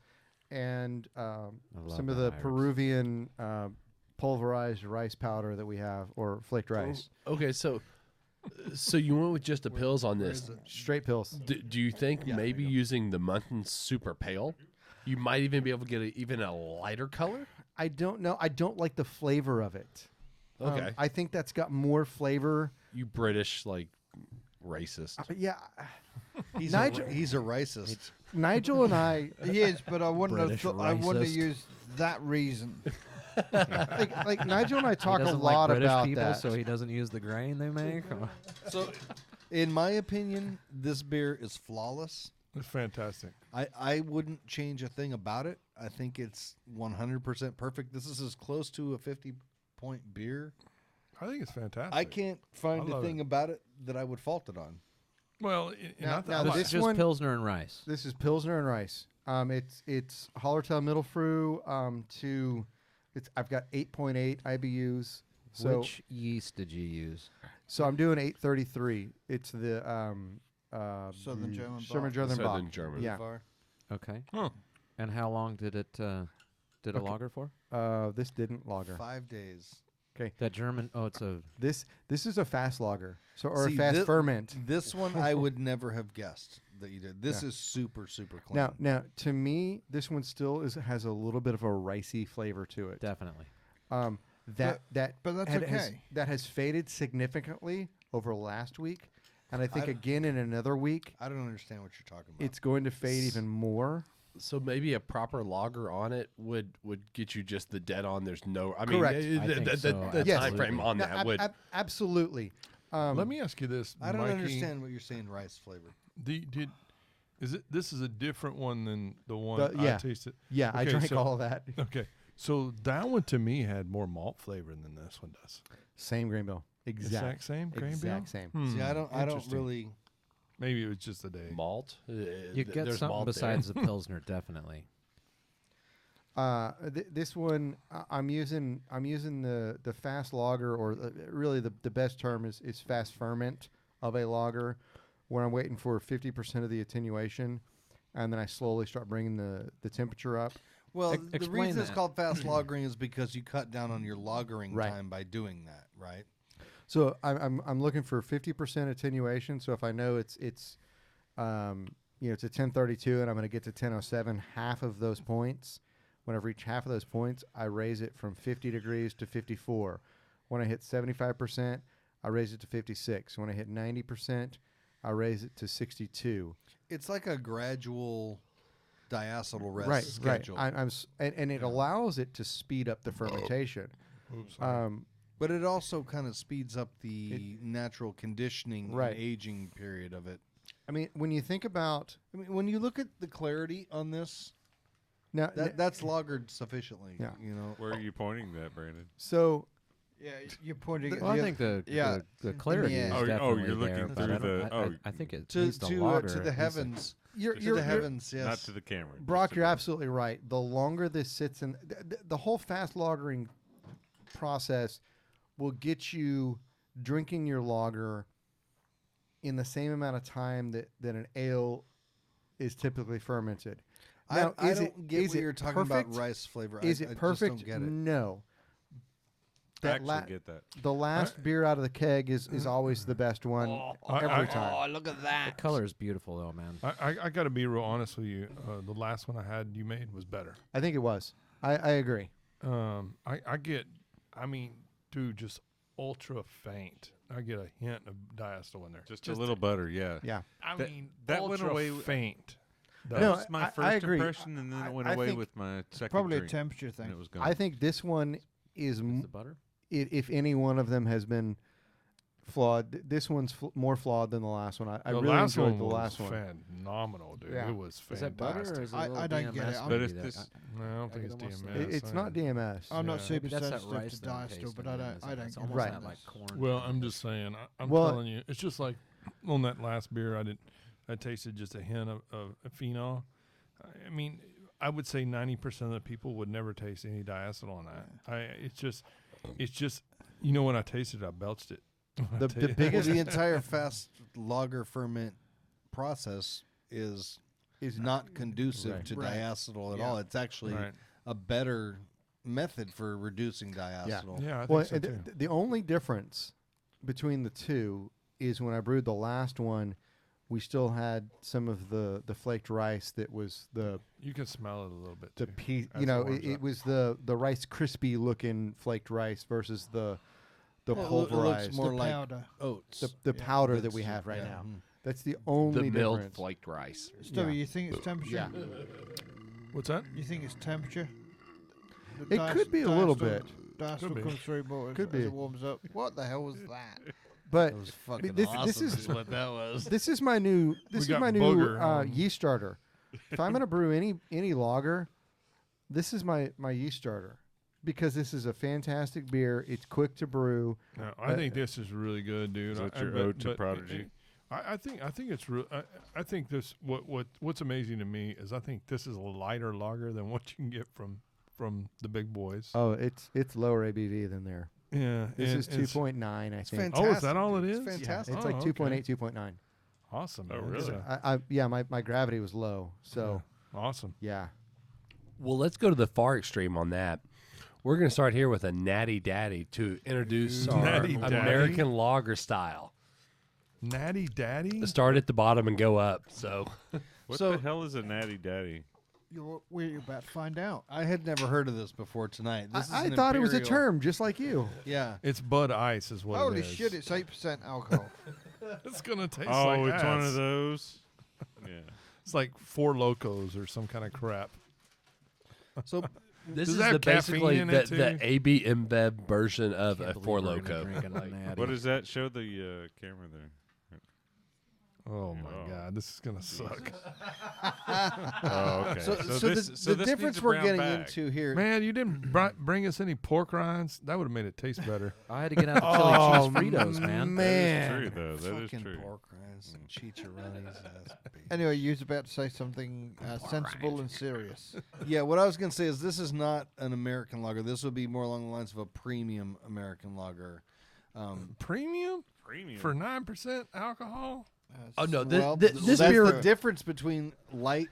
and love some of that the Irex. Peruvian pulverized rice powder that we have, or flaked rice. Okay, so you went with just the pills on this. Straight Pils. Do you think maybe using the Munton Super Pale, you might even be able to get even a lighter color? I don't know. I don't like the flavor of it. Okay. I think that's got more flavor. You British like racist. Yeah. He's Nigel- he's a racist. Nigel and I, He is, but I wouldn't have British thought. I wouldn't have racist. used that reason. like Nigel and I He talk a doesn't lot like British about people, that. so he doesn't use the grain they make. So, in my opinion, this beer is flawless. It's fantastic. I wouldn't change a thing about it. I think it's 100% perfect. This is as close to a 50-point beer. I think it's fantastic. I can't find I a love thing it. about it that I would fault it on. Well, Now- I now like- this Just one- Pilsner and rice. This is Pilsner and rice. It's Hallertau Mittelfrüh I've got 8.8 IBUs. So Which yeast did you use? so I'm doing 833. It's the Southern German German Bach. Bach. Southern German. Yeah. Okay. Huh. And how long did it did a lager for? This didn't lager. 5 days. That German. Oh, it's a. This is a fast lager. So or See, a fast ferment. This one I would never have guessed that you did. This is super clean. Now to me, this one still has a little bit of a ricey flavor to it. Definitely. But that's okay. That has faded significantly over last week, and I think again in another week I don't understand what you're talking about. it's going to fade even more. So maybe a proper lager on it would get you just the dead on. There's no. I mean, Correct. I think so, the Yes. time frame on No, that would. absolutely. Let me ask you this. I don't Mikey. understand what you're saying. Rice flavor. This is a different one than the one yeah. I tasted? Yeah, I Okay, drank so- all of that. Okay. So that one to me had more malt flavor than this one does. Same grain bill. Exact same grain Exact bill? same. See, I don't Interesting. really. Maybe it was just the day. Malt. You get There's something malt besides the Pilsner, definitely. This one I'm using the fast lager, or really the best term is fast ferment of a lager, where I'm waiting for 50% of the attenuation, and then I slowly start bringing the temperature up. Well, the explain reason it's that. called fast lagering is because you cut down on your lagering Right. time by doing that, right? So I'm looking for 50% attenuation. So if I know it's it's a 1032 and I'm going to get to 1007, half of those points. When I've reached half of those points, I raise it from 50 degrees to 54. When I hit 75%, I raise it to 56. When I hit 90%, I raise it to 62. It's like a gradual diacetyl rest Right, schedule. right. And it allows it to speed up the fermentation. Oops, sorry. But it also kind of speeds up the natural conditioning Right. and aging period of it. I mean, when you think about When you look at the clarity on this, now, that's lagered sufficiently. Yeah. You know, Where are you pointing that, Brandon? so Yeah, you're pointing at Well, I the think yeah, the clarity yeah. is Oh, definitely you're looking there, through but I, the- don't, I think it to needs the lager. to the heavens, you're to the heavens. Yes. Not to the camera. Brock, just to you're the- absolutely right. The longer this sits in, the whole fast lagering process will get you drinking your lager in the same amount of time that an ale is typically fermented. Now, I is don't it- get is what it you're talking perfect? about rice flavor. Is I it just perfect? don't get it. No. I That actually get that. the last beer out of the keg is always the best one every time. look at that! The color is beautiful, though, man. I got to be real honest with you. The last one I had you made was better. I think it was. I agree. I get, I mean, dude, just ultra faint. I get a hint of diacetyl in there. Just a little butter, yeah. Yeah. I that- mean, that went ultra away with- faint. That No, was my I first agree. impression, and then it went I away think with my second probably drink, a temperature and thing. it was gone. I think this one is, Is the butter? if any one of them has been flawed, this one's more flawed than the last one. I The really last enjoyed one the was last one. phenomenal, dude. Yeah. It was Is fantastic. that butter or is it a I little don't get it. DMS I'm- But maybe it's that- this- No, I don't I think it's could almost DMS. It's not DMS. I'm not Yeah. super Maybe that's that sensitive rice to then diacetyl, taste but in I it, don't. isn't I it? don't It's get almost Right. that like corn. Well, thing I'm in just it. saying. I'm Well, telling you, it's just like on that last beer. I tasted just a hint of phenol. I mean, I would say 90% of the people would never taste any diacetyl on that. It's just, you know, when I tasted it, I belched it. The Well, biggest the entire fast lager ferment process is not conducive Right. to Right. diacetyl at Yeah. all. It's actually Right. a better method for reducing diacetyl. Yeah, I think well, so too. the only difference between the two is when I brewed the last one, we still had some of the flaked rice that was the You can smell it a little bit the too. piece. As You know, it warms it up. was the rice crispy looking flaked rice versus the Well, it looks pulverized, more the like powder. oats. the Yeah. powder that we have right Yeah. now. Mhm. That's the only The milled difference. flaked rice. Stubby, Yeah. you think it's temperature? Yeah. What's that? You think it's temperature? It could be a little bit. Diacetyl Could be. comes through more as, Could as be. it warms up. What the hell was that? But That was fucking this awesome. is what that was. this is my new got booger. yeast starter. If I'm gonna brew any lager, this is my yeast starter because this is a fantastic beer. It's quick to brew. No, I think this is really good, dude. Is that I- your but- ode to but Prodigy? I think it's real. I think this what's amazing to me is I think this is a lighter lager than what you can get from the big boys. Oh, it's lower ABV than there. Yeah, This and is 2.9, I think. Fantastic. Oh, is that all it dude. is? It's Yeah, fantastic. it's like Oh, 2.8, okay. 2.9. Awesome. Oh, man. really? My gravity was low, so Awesome. yeah. Well, let's go to the far extreme on that. We're going to start here with a Natty Daddy to introduce our Natty Daddy? American lager style. Natty Daddy. Start at the bottom and go up. So What So- the hell is a natty daddy? We're about to find out. I had never heard of this before tonight. This is I an thought it was a imperial- term, just like you. Yeah. It's Bud Ice, is what Holy it is. shit! It's 8% alcohol. It's gonna taste Oh, like it's one ass. of those. Yeah. It's like Four Locos or some kind of crap. So this Does is that have basically caffeine in it, the too? AB InBev version of Can't a believe Four we're gonna Loco. drink a natty. What does that show the camera there? Oh my Oh. god, this is gonna suck. Oh, okay. So, this, the this difference needs a we're brown getting bag. into here. Man, you didn't bring us any pork rinds. That would have made it taste better. I had to get out the chili cheese Fritos, man. That is true, though. That is Fucking true. pork rinds and chicharrones. Anyway, you was about to say something sensible and serious. Yeah, what I was going to say is this is not an American lager. This would be more along the lines of a premium American lager. Premium Premium. for 9% alcohol. Oh no, Well, this that's beer. the difference between light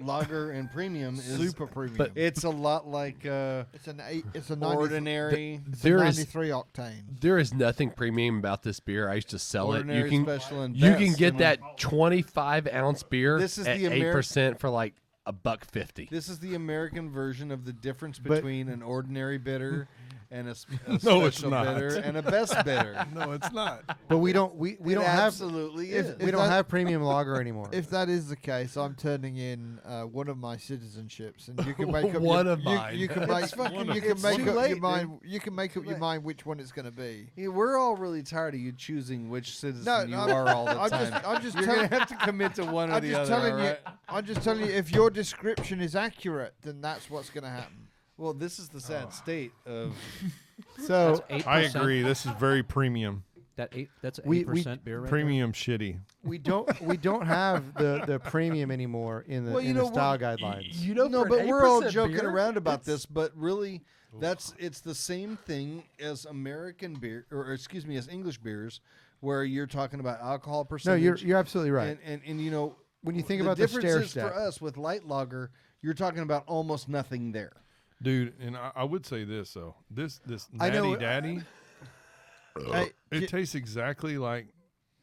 lager and premium is Super premium. but it's a lot like it's an eight. It's a 90, ordinary, It's a there is 93 octane. there is nothing premium about this beer. I used to sell it. ordinary special, and You best, can get and that 25-ounce beer This is at the 8% for like $1.50. This is the American version of the difference But- between an ordinary bitter and a No, it's special not. bitter and a best bitter. No, it's not. But we don't It don't have absolutely if- is. we don't that- have premium lager anymore. If that is the case, I'm turning in one of my citizenships, and you can make up One your, of mine. You can It's make fucking- you can it's make too up late, your dude. mind. You can make up your Late. mind which one it's going to be. Yeah, we're all really tired of you choosing which citizen No, you I'm- are all the I'm time. just You're telling. gonna have to commit to one or I'm the just other. telling all you. right? I'm just telling you. If your description is accurate, then that's what's going to happen. Well, this is the sad state of. So That's 8%. I agree. This is very premium. That's We- 8% beer right Premium shitty. we don't have the premium anymore in the Well, you in the know, style we're- guidelines. You know, No, for but an we're all 8% joking beer, around about it's- this. But really, it's the same thing as American beer, or excuse me, as English beers, where you're talking about alcohol No, percentage. you're absolutely right. And you know, When you think the about the difference stair is step, for us with light lager, you're talking about almost nothing there. Dude, and I would say this though. This I know- natty daddy, Hey, it tastes exactly like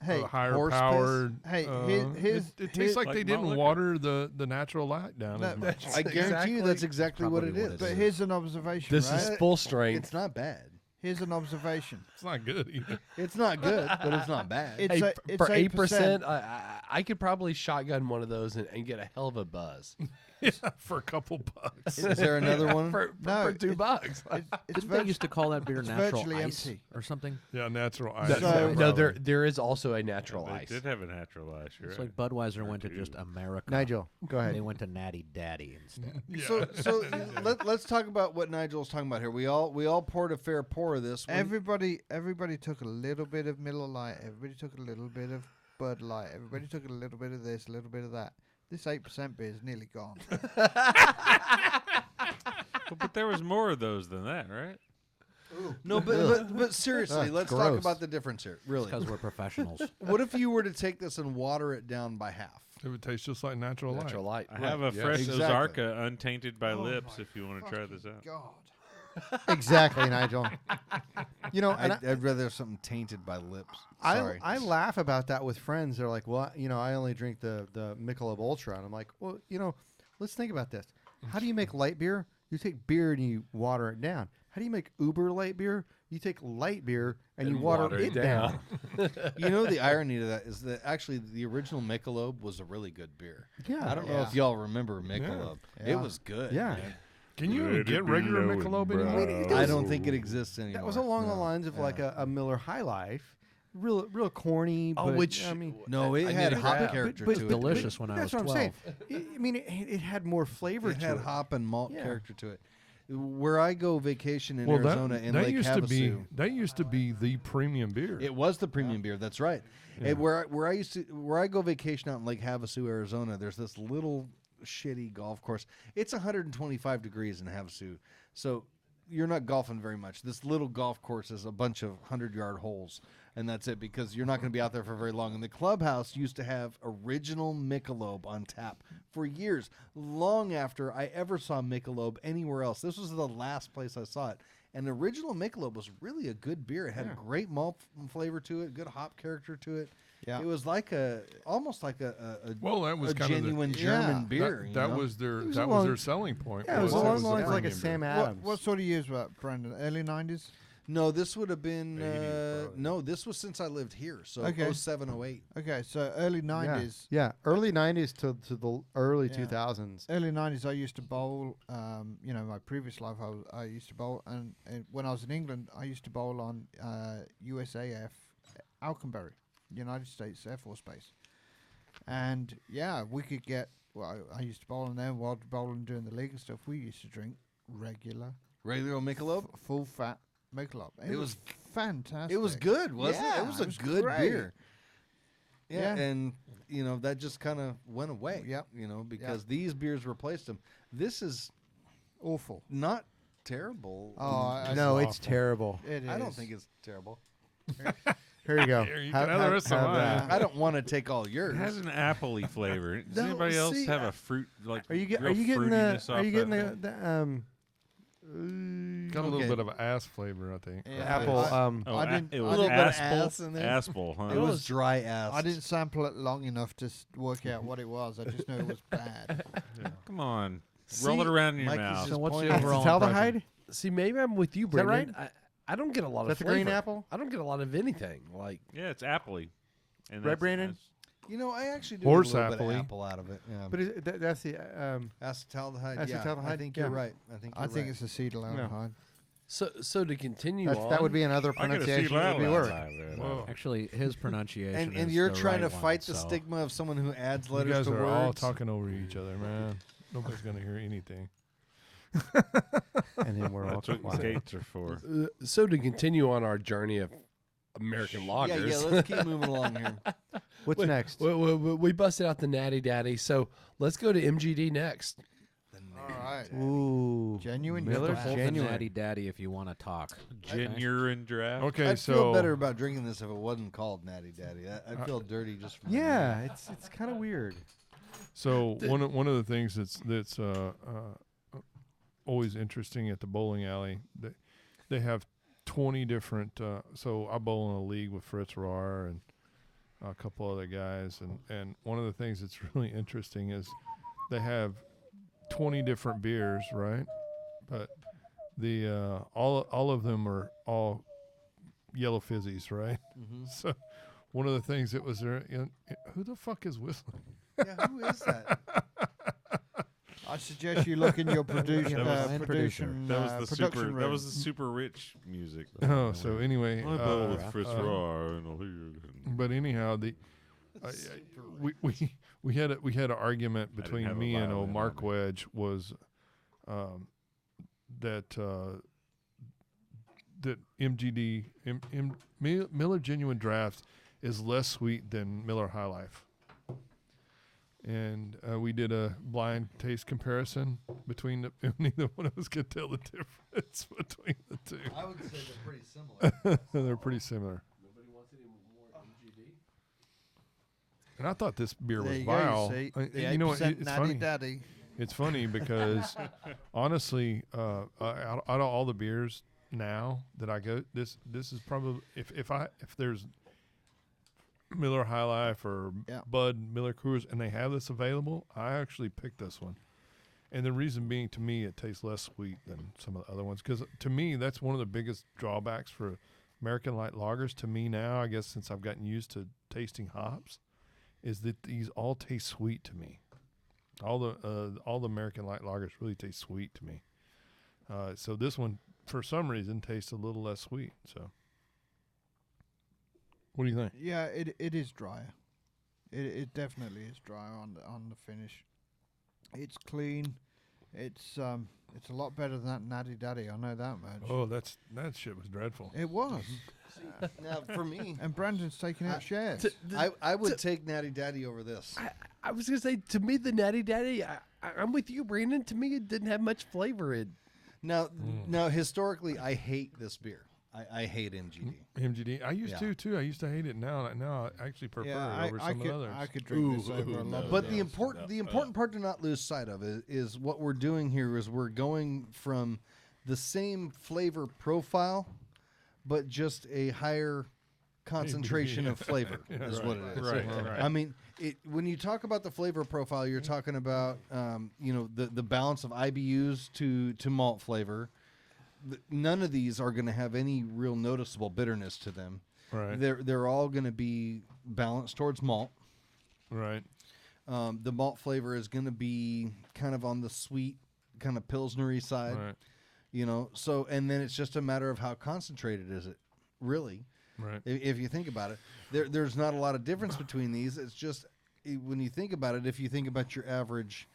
hey, a higher horse piss? powered. Hey, it here's tastes like Like they malt didn't liquor. water the natural light down No, as much. I guarantee you that's exactly what it probably is. what but here's an observation. This right? is full strength. It's not bad. Here's an observation. It's not good either. It's not good, but it's not bad. It's Hey, a- it's for 8%. 8%, I could probably shotgun one of those and get a hell of a buzz. For a couple bucks. Is there another one? for No, $2. It's Didn't they used to call that beer it's natural virtually ice empty. or something? Yeah, natural ice. No, So- no, there is also a natural They ice. did have a natural ice. You're It's right. like Budweiser went to just America. Nigel, go ahead. They went to Natty Daddy instead. Yeah. So let's talk about what Nigel's talking about here. We all poured a fair pour of this. Everybody took a little bit of Miller Lite. Everybody took a little bit of Bud Light. Everybody took a little bit of this, a little bit of that. This 8% beer is nearly gone. But there was more of those than that, right? No, but seriously, Ugh, let's talk gross. about the difference here. Really, Because we're professionals. what if you were to take this and water it down by half? It would taste just like natural, Natural light. light. I have a yes. fresh Exactly. Ozarka untainted by Oh lips my if you want to try this out. God. Exactly, Nigel. You know, and I'd rather have something tainted by lips. I Sorry. laugh about that with friends. They're like, well, you know, I only drink the Michelob Ultra. And I'm like, well, you know, let's think about this. How do you make light beer? You take beer and you water it down. How do you make uber light beer? You take light beer and you water it down. You know, the irony to that is that actually the original Michelob was a really good beer. Yeah. I don't know if y'all remember Michelob. Yeah. It was good. Yeah. man. Can you Let even it get be regular known, Michelob bro. anymore? I don't think it exists anymore. That was along the No. lines of like Yeah. a Miller High Life. Real corny. Oh, but, which I mean, No, it I had need to hop grab. character but- to it. delicious when I that's was what I'm saying. 12. I mean, it had more flavor It to had it. hop and malt Yeah. character to it. Where I go vacation in Well, Arizona in that Lake used to be Havasu. the premium beer. It was the premium beer. That's right. Yeah. And where I go vacation out in Lake Havasu, Arizona, there's this little shitty golf course. It's 125 degrees in Havasu, so you're not golfing very much. This little golf course is a bunch of 100-yard holes, and that's it, because you're not going to be out there for very long. And the clubhouse used to have original Michelob on tap for years, long after I ever saw Michelob anywhere else. This was the last place I saw it. And original Michelob was really a good beer. It had a great malt flavor to it, good hop character to it. Yeah. It was like almost like a that was kind genuine of German beer. That you know? was their was that along- was their selling point. Yeah, it was Well, along it the was lines like a premium Sam beer. Adams. What sort of years was that, Brendan? Early 90s? No, this would have been 80s probably. no. This was since I lived here, so Okay. 07, 08. Okay, so early 90s. Yeah, early 90s to the early Yeah. 2000s. Early 90s, I used to bowl. My previous life, I used to bowl. And when I was in England, I used to bowl on USAF Alconbury, United States Air Force Base. And, we could get... Well, I used to bowl on there while bowling during the league and stuff. We used to drink regular, Regular Michelob. full fat Michelob. It was fantastic. It was good, wasn't it? Yeah, It was it a was good great. beer. Yeah, Yeah. and that just kind of went away. Yep. Because these beers replaced them. This is awful. not terrible. No, awful. it's terrible. It is. I don't think it's terrible. Here you go. Here, you can have the rest of have mine. that. I don't want to take all yours. It has an appley flavor. Does No, anybody else see, have a fruit like? Are you real getting fruitiness the? off Are you getting that the? thing? Got a Okay. little bit of ass flavor, I think. Yeah, Apple. Oh, I didn't- it a was little bit of Aspel. ass in there. Aspel, huh? It was dry ass. I didn't sample it long enough to work out what it was. I just knew it was bad. Come on, See, roll it around in your Mike is mouth. just So what's the pointing- overall Acetaldehyde? See, maybe I'm with you, Is that Brendan. I don't get a lot That's of the green flavor. apple? I don't get a lot of anything. Like, Yeah, it's appley. And Red that's- Brandon? that's- I actually do Horse get a little bit appley. of apple out of it. Yeah. But that's the. Acetaldehyde. Yeah, I Acetaldehyde, think yeah. you're right. I think I you're think right. it's acetylaldehyde. so to continue on. That would be another I gotta see pronunciation. That would be that work. live there. Whoa. Actually, his pronunciation and is you're the trying to right fight one, the so- stigma of someone who adds You letters guys to are words. all talking over each other, man. Nobody's gonna hear anything. And then we're all That's what quiet. skates are for. So to continue on our journey of American Yeah, lagers. yeah. Let's keep moving along here. What's we- next? we busted out the Natty Daddy, so let's go to MGD next. All right. Ooh, Genuine Miller's draft. Hold the genuine. natty daddy if you want to talk. Genuine draft. Okay, I'd so feel better about drinking this if it wasn't called Natty Daddy. I'd feel dirty just from the Yeah, name. it's kind of weird. So one of the things that's always interesting at the bowling alley, they have 20 different. So I bowl in a league with Fritz Rohr and a couple other guys, and one of the things that's really interesting is they have 20 different beers, right? But the all of them are all yellow fizzies, right? Mhm. So one of the things that was there, who the fuck is whistling? Yeah, who is that? I suggest you look in your That was the producer. That was the production super. room. That was the super rich music. Oh, so anyway, I bowl with uh, Fritz uh, Rohr and O'Leary. but anyhow, we had an argument I didn't between have a me and violin on Mark me. Wedge was that MGD Miller Genuine Draft is less sweet than Miller High Life. And we did a blind taste comparison between neither one of us could tell the difference between the two. I would say they're pretty similar. They're pretty similar. And I thought this beer There was you go, vile. you see. The You know what? 8% It's natty funny. daddy. It's funny because honestly, out of all the beers now that I go, this is probably if there's Miller High Life or Yeah. Bud Miller Coors and they have this available, I actually pick this one. And the reason being, to me, it tastes less sweet than some of the other ones. Because to me, that's one of the biggest drawbacks for American light lagers. To me now, I guess since I've gotten used to tasting hops, is that these all taste sweet to me. All the American light lagers really taste sweet to me. So this one, for some reason, tastes a little less sweet. So, what do you think? Yeah, it is drier. It definitely is drier on the finish. It's clean. It's a lot better than that Natty Daddy. I know that much. Oh, that shit was dreadful. It was. Now, for me, And Brandon's taking out shares. I would take Natty Daddy over this. I was gonna say, to me, the Natty Daddy. I'm with you, Brandon. To me, it didn't have much flavor in. Now, historically, I hate this beer. I hate MGD. MGD. I used to too. I used to hate it. Now I actually prefer it over some of the others. I could drink this over a lot of But beers. the important part to not lose sight of is what we're doing here is we're going from the same flavor profile, but just a higher concentration of flavor is what it is. Right. I mean, when you talk about the flavor profile, you're talking about the balance of IBUs to malt flavor. None of these are going to have any real noticeable bitterness to them. Right. They're all going to be balanced towards malt. Right. The malt flavor is going to be kind of on the sweet, kind of pilsnery side. Right. So and then it's just a matter of how concentrated is it, really. Right. If you think about it, there's not a lot of difference between these. It's just when you think about it, if you think about your average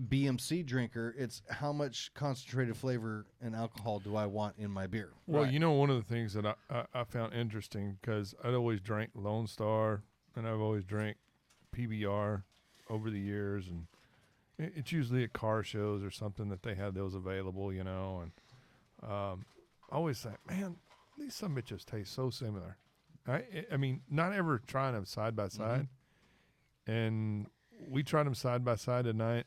BMC drinker, it's how much concentrated flavor and alcohol do I want in my beer? Well, one of the things that I found interesting, because I'd always drank Lone Star and I've always drank PBR over the years, and it's usually at car shows or something that they have those available, and I always think, man, these some bitches taste so similar. I mean, not ever trying them side by side, and we tried them side by side tonight,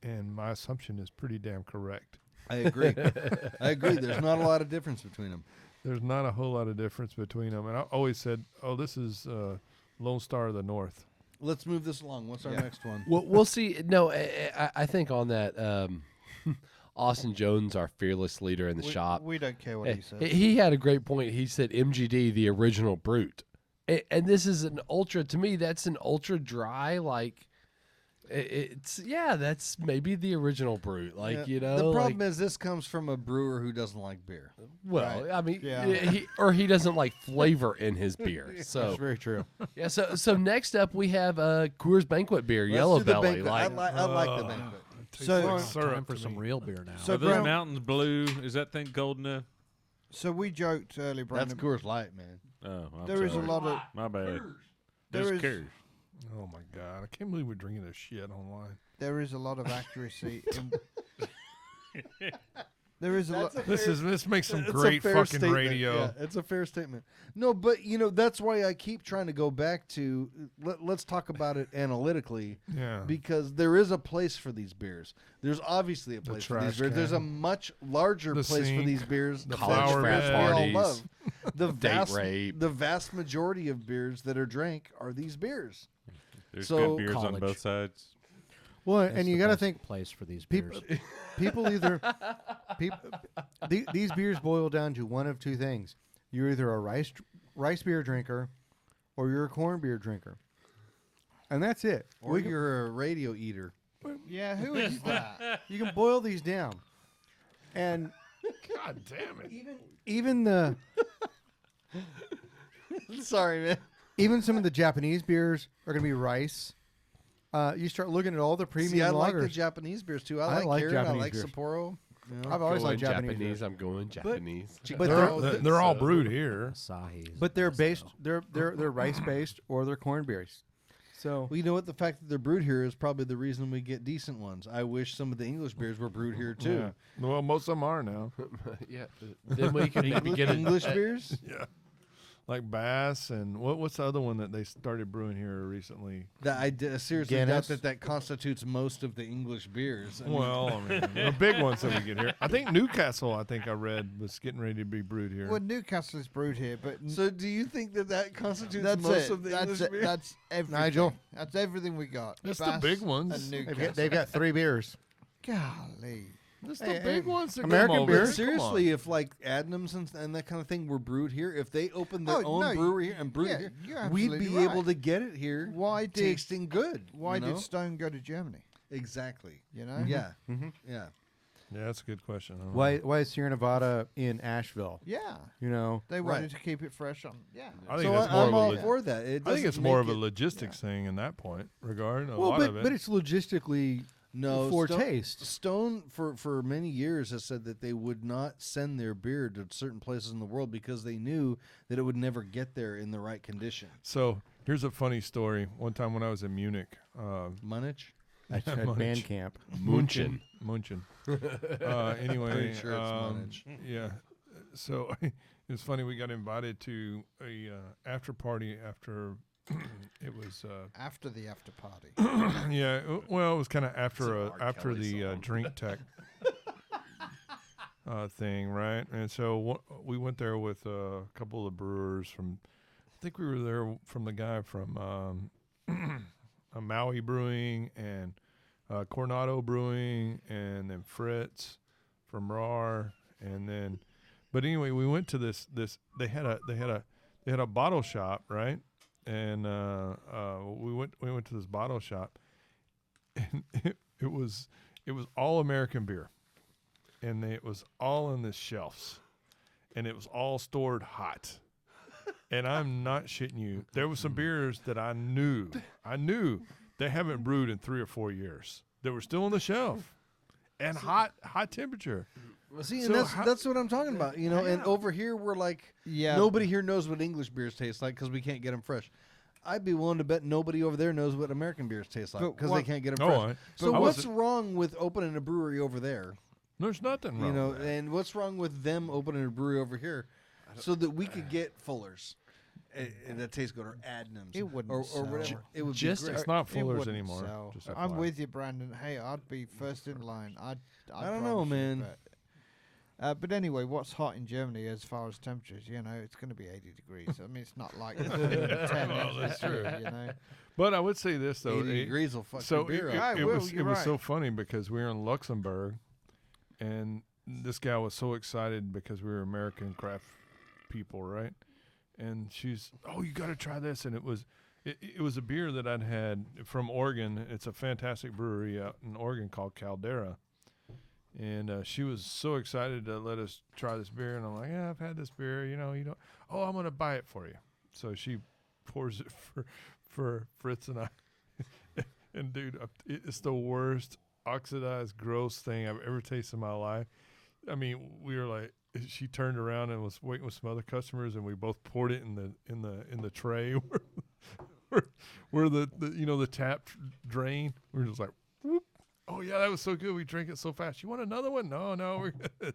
and my assumption is pretty damn correct. I agree. There's not a lot of difference between them. There's not a whole lot of difference between them, and I always said, "Oh, this is Lone Star of the North." Let's move this along. What's our next one? Well, we'll see. No, I think on that, Austin Jones, our fearless leader in the shop, We don't care what he says. he had a great point. He said MGD, the original brute, and this is an ultra. To me, that's an ultra dry, like. That's maybe the original brute, The problem is this comes from a brewer who doesn't like beer. Well, Right. I mean, Yeah. he doesn't like flavor in his beer. So That's very true. yeah. So next up we have Coors Banquet beer, Yellow Let's do the Belly. banquet. I like the banquet. So- Time for some real beer now. So Are those Brown- mountains blue? Is that thing gold enough? So we joked earlier, That's Brandon. Coors Light, man. Oh, I'm There is a sorry. lot of My bad. There Just is- curious. Oh my God, I can't believe we're drinking this shit online. there is a lot of accuracy. There is a lot. This makes some It's a great fair fucking statement. radio. Yeah, it's a fair statement. No, but that's why I keep trying to go back to let's talk about it analytically. Yeah. Because there is a place for these beers. There's obviously a place for these trash beers. There's a can. much larger The place for sink, these beers. the that flower we bed. all parties, love. The date rape. the vast majority of beers that are drank are these beers. There's So- good beers on College. both sides. Well, That's and the you got to best think place for these beers. people either these beers boil down to one of two things. You're either a rice beer drinker or you're a corn beer drinker. And that's it. Or you're a radio eater. Yeah, who is that? You can boil these down. And God damn it. even the Sorry, man. even some of the Japanese beers are going to be rice. You start looking at all the premium See, I lagers. like the Japanese beers too. I like Kirin, I Japanese like beers. Sapporo. I've always Going liked Japanese. beers. I'm going Japanese. But They're all brewed here. Asahi's. But they're based. They're rice based or they're corn beers. So Well, you know what? The fact that they're brewed here is probably the reason we get decent ones. I wish some of the English beers were brewed here too. Yeah. Well, most of them are now. Yeah. Then we can maybe get English beers. Yeah. Like Bass and what's the other one that they started brewing here recently? That I seriously Guinness? doubt that constitutes most of the English beers. I mean, Well, I mean, the big ones that we get here. I think Newcastle, I read, was getting ready to be brewed here. Well, Newcastle is brewed here, but so do you think that constitutes that's most it. of the That's English it. beers? That's everything. Nigel? That's everything we got. That's the Bass big ones. And they've Newcastle. got 3 beers. Golly. That's Hey, the big hey, ones that American come over. beer? But Come seriously, if like Adnams and that kind of thing were brewed here, if they opened their Oh, own no, brewery here and brewed yeah, it here, you're we'd absolutely be right. able to get it here, Why did tasting good. Why you know? did Stone go to Germany? Exactly? You know. Yeah, Mhm. yeah. Yeah, that's a good question. I don't know. Why is Sierra Nevada in Asheville? Yeah. You know, They Right. wanted to keep it fresh on. Yeah. I think So that's more I'm of a all log- for that. It I think doesn't it's more of make a it- logistics thing in that point regard. A well, lot of it. but it's logistically No, for taste. Stone for many years has said that they would not send their beer to certain places in the world because they knew that it would never get there in the right condition. So here's a funny story. One time when I was in Munich, Munich? At band camp. Munchen. Anyway, Pretty sure it's Munich. yeah. So it's funny. We got invited to a after party after it was After the after party. yeah. Well, it was kind of after R. after Kelly the song. drink tech thing, right? And so we went there with a couple of brewers from. I think we were there from the guy from Maui Brewing and Coronado Brewing, and then Fritz from RAR, and then. But anyway, we went to this. They had a bottle shop, right? And we went to this bottle shop, and it was all American beer, and it was all on the shelves, and it was all stored hot. And I'm not shitting you. There were some beers that I knew they haven't brewed in 3 or 4 years. They were still on the shelf, and hot temperature. See, So and how- that's what I'm talking about, you know. And over here, we're like, Yeah. nobody here knows what English beers taste like because we can't get them fresh. I'd be willing to bet nobody over there knows what American beers taste like But because they what- can't get them Oh, fresh. I- So I what's wasn't- wrong with opening a brewery over there? There's nothing wrong. You know, with that. and what's wrong with them opening a brewery over here so that we could get Fullers that taste good or Adnams It wouldn't or sell. whatever. It would Just- be great. It's not It Fuller's wouldn't anymore. sell. Just I'm FYI. with you, Brandon. Hey, I'd be first in line. I'd I don't know, promise you, man. But anyway, what's hot in Germany as far as temperatures? You know, it's going to be 80 degrees. I mean, it's not like 10. Well, that's true. You know, But I would say this though. 80 degrees will fuck So your beer it, up. Yeah, it well, was you're so right. funny because we were in Luxembourg, and this guy was so excited because we were American craft people, right? And she's, oh, you got to try this, and it was a beer that I'd had from Oregon. It's a fantastic brewery out in Oregon called Caldera, and she was so excited to let us try this beer, and I'm like, yeah, I've had this beer, you know, oh, I'm gonna buy it for you. So she pours it for Fritz and I. And dude, it's the worst oxidized, gross thing I've ever tasted in my life. I mean, we were like, she turned around and was waiting with some other customers, and we both poured it in the tray where the tap drain. We were just like, whoop. Oh yeah, that was so good. We drank it so fast. You want another one? No, we're good.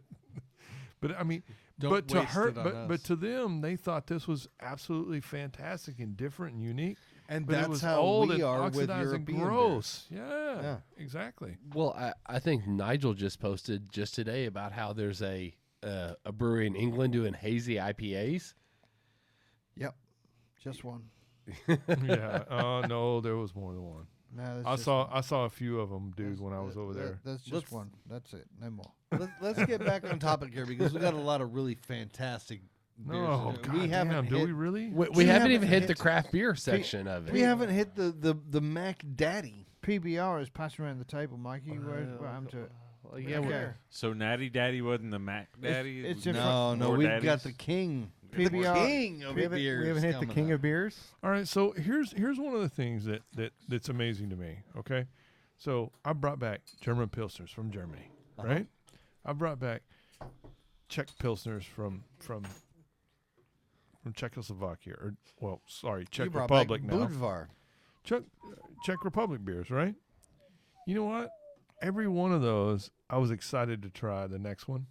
But I mean, Don't but to waste her, it on but us. to them, they thought this was absolutely fantastic and different and unique. And But it that's was how old we and are with oxidized and European gross. Yeah, Yeah. exactly. Well, I think Nigel just posted just today about how there's a brewery in England doing hazy IPAs. yep, just one. Yeah. Oh no, there was more than one. No, there's I just saw one. a few of them, dude, when I was over there. There's just Let's- one. That's it. No more. Let's get back on topic here because we got a lot of really fantastic beers. No, we God haven't damn, do hit, we really? We haven't even hit the hit- craft beer section of we it. haven't hit the Mac Daddy. PBR is passing around the table, Mikey. What happened to it? Well, yeah, Okay. So Natty Daddy wasn't the Mac Daddy. it's We- different. No, More we've daddies? got the king. PBR. The king of We haven't beers. hit the coming king up. of beers. All right, so here's one of the things that's amazing to me. Okay, so I brought back German pilsners from Germany, right? I brought back Czech pilsners from Czechoslovakia, Czech You brought Republic back now. Budvar. Czech Republic beers, right? You know what? Every one of those, I was excited to try. The next one,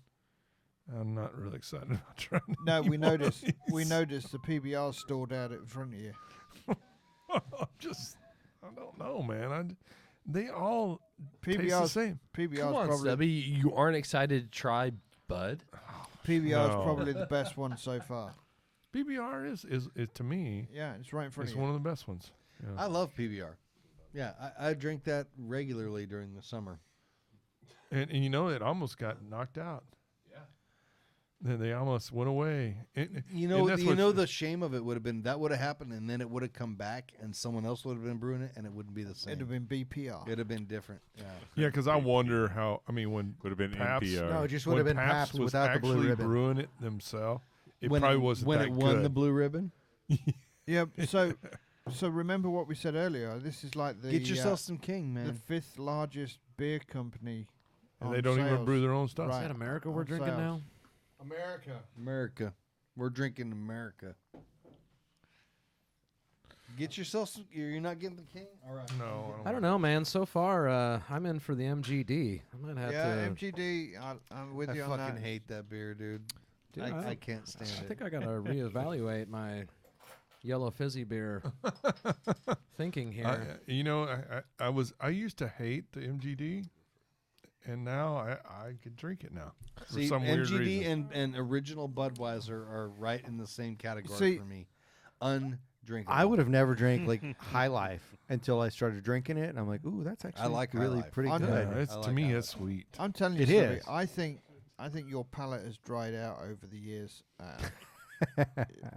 I'm not really excited about trying. No, we anymore. noticed. We noticed the PBR stored out in front of you. I don't know, man. They all taste the PBR's same. PBR's Come on, probably Stubby, you aren't excited to try Bud? PBR's No. probably the best one so far. PBR is to me, Yeah, it's right in front it's of you. one of the best ones. Yeah. I love PBR. Yeah, I drink that regularly during the summer. And you know, it almost got knocked out. Yeah. They almost went away. You know, the shame of it would have been that would have happened, and then it would have come back, and someone else would have been brewing it, and it wouldn't be the same. It'd have been BPR. It'd have been different. Yeah. Yeah, because I wonder how. I mean, when Would have been Pabst- NPR. No, it just would have when been Pabst was without the blue actually ribbon. brewing it themselves, it when probably wasn't when that it won good. the blue ribbon. Yeah. So So remember what we said earlier. This is like the Get yourself some King, the man. 5th largest beer company. And on they don't even sales. brew their own stuff. Right. Is that America we're On drinking sales. now? America. We're drinking America. Get yourself some. You're not getting the King? All right. No, I don't know, man. So far, I'm in for the MGD. I might have Yeah, to. MGD. I'm with I you on fucking that. hate that beer, dude. Dude, I can't stand I it. think I gotta reevaluate my yellow fizzy beer thinking here. I used to hate the MGD, and now I can drink it now. For See, some weird MGD reason. and original Budweiser are right in the same category See- for me. Undrinkable. I would have never drank like High Life until I started drinking it, and I'm like, ooh, that's actually like High really Life. pretty I'm- good. Yeah, it's, I to like me, that. it's sweet. I'm telling you, It Stevie, is. I think your palate has dried out over the years.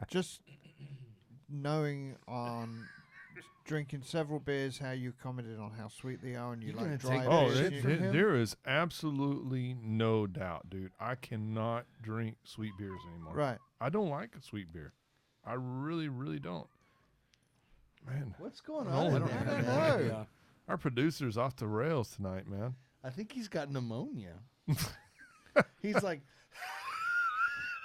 Just knowing on drinking several beers, how you commented on how sweet they are, and you You're like gonna dry take Oh, that beers. shit from him? there is absolutely no doubt, dude. I cannot drink sweet beers anymore. Right. I don't like a sweet beer. I really, really don't. Man, What's going No, on? I in don't there, know. man? Yeah. our producer's off the rails tonight, man. I think he's got pneumonia. He's like,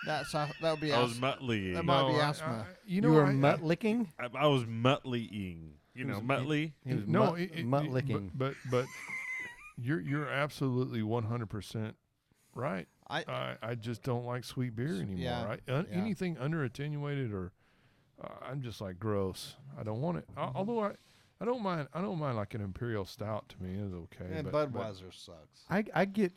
That would be I was asthma. muttlying. That might be No, asthma. You were mutt licking? I was muttlying. You know, muttly. He was No, mutt licking. But you're absolutely 100% right. I just don't like sweet beer anymore. Yeah, Yeah. yeah. Anything under attenuated or I'm just like gross. I don't want it. Although I don't mind. I don't mind like an imperial stout. To me is okay. and but Budweiser sucks. I get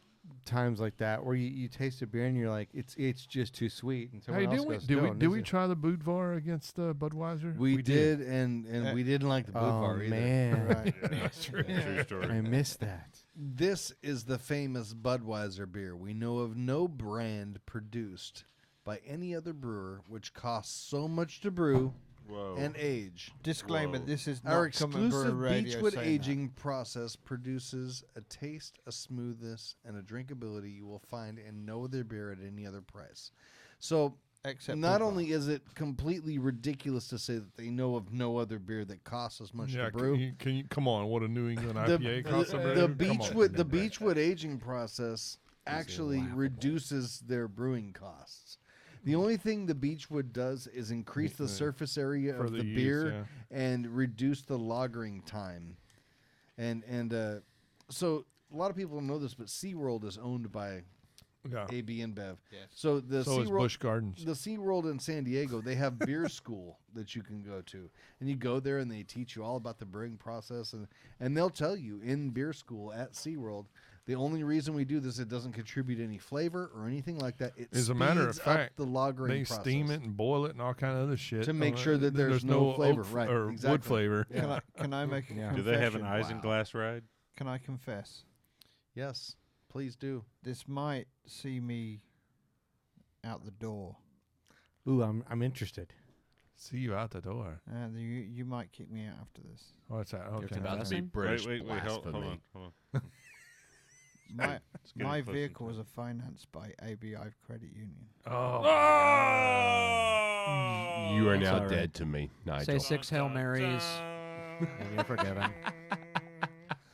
times like that where you taste a beer and you're like, it's just too sweet. And someone Hey, else did we goes, did we "No, did we this is-" try the Budvar against Budweiser? We did, and we didn't like the Blue Oh Bar either. man, Right. Yeah, true story. I missed that. This is the famous Budweiser beer. We know of no brand produced by any other brewer which costs so much to brew Whoa. and age. Disclaimer: Whoa. This is not Our Come and Brew exclusive Radio Beechwood saying that. aging process produces a taste, a smoothness, and a drinkability you will find in no other beer at any other price. So Except not Blue only is it completely ridiculous to say that they know of no other beer that costs as much Yeah, to brew. can you come on? What a New England the, IPA costs a brew? the Come on. Beechwood the Beechwood aging process actually reduces their brewing costs. The only thing the Beechwood does is increase the surface area For of the yeast, beer yeah. and reduce the lagering time. And so a lot of people don't know this, but SeaWorld is owned by Yeah. AB InBev. Yes. So the So is SeaWorld Busch Gardens. the SeaWorld in San Diego, they have beer school that you can go to. And you go there and they teach you all about the brewing process. And they'll tell you in beer school at SeaWorld, the only reason we do this, it doesn't contribute any flavor or anything like that. It As a matter of speeds up fact, the lagering They process. steam it and boil it and all kind of other shit To make sure that there's no flavor, oak right, or exactly. wood flavor. Can I make a confession? Do they have an isinglass ride? Can I confess? Yes, please do. This might see me out the door. Ooh, I'm interested. See you out the door. You might kick me out after this. What's that? Okay. about to be British Wait, hold blasphemy. on. My get my it closer vehicle to was financed by ABI Credit Union. Oh. You are That's now all right. dead to me, Nigel. Say 6 Hail Marys, and you're forgiven.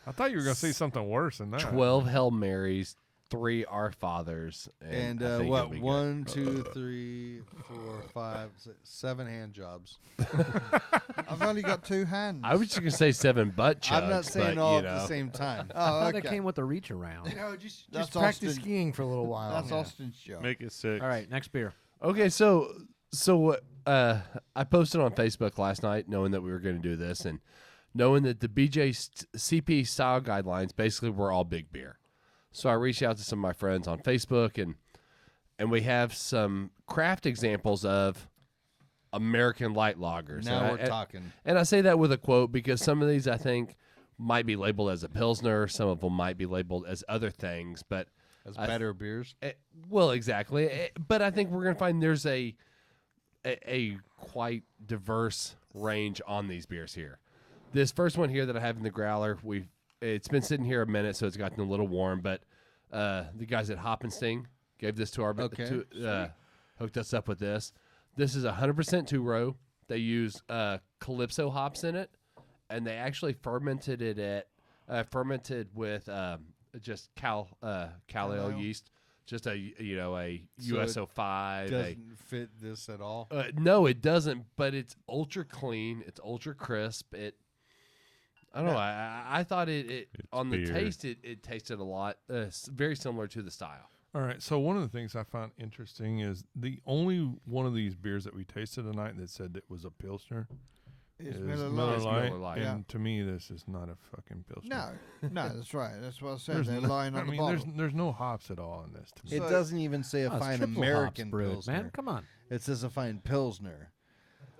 I thought you were going to say something worse than that. 12 Hail Marys, 3 Our Fathers, And I think what? it'll be good. 1, 2, 3, 4, 5, 6, 7 hand jobs. I've only got 2 hands. I was just gonna say 7 butt chugs. I'm not saying but, all you at know. the same time. Oh, I thought okay. that came with the reach around. Just That's practice Austin. skiing for a little while. That's Austin's job. Make it 6. All right, next beer. Okay, so I posted on Facebook last night, knowing that we were going to do this, and knowing that the BJCP style guidelines basically were all big beer. So I reached out to some of my friends on Facebook, and we have some craft examples of American light lagers. Now And we're talking. And I say that with a quote because some of these I think might be labeled as a Pilsner, some of them might be labeled as other things, but As better beers. well, exactly. But I think we're going to find there's a quite diverse range on these beers here. This first one here that I have in the growler, it's been sitting here a minute, so it's gotten a little warm. But the guys at Hop and Sting gave this to our hooked us up with this. This is 100% 2-row. They use Calypso hops in it, and they actually fermented with just cal ale yeast, just a USO5. Doesn't fit this at all. No, it doesn't. But it's ultra clean. It's ultra crisp. I don't know. I thought it on the beer. taste, it tasted a lot, very similar to the style. All right. So one of the things I found interesting is the only one of these beers that we tasted tonight that said it was a Pilsner It's is Miller Miller Lite. Lite. Miller Lite. Yeah. And to me, this is not a fucking Pilsner. No, that's right. That's what I said. There's They're no- lying on I the mean, bottle. there's no hops at all in this. To me. It So- doesn't even say a Oh, it's fine triple American hops brewed, Pilsner. man. Come on. It says a fine Pilsner.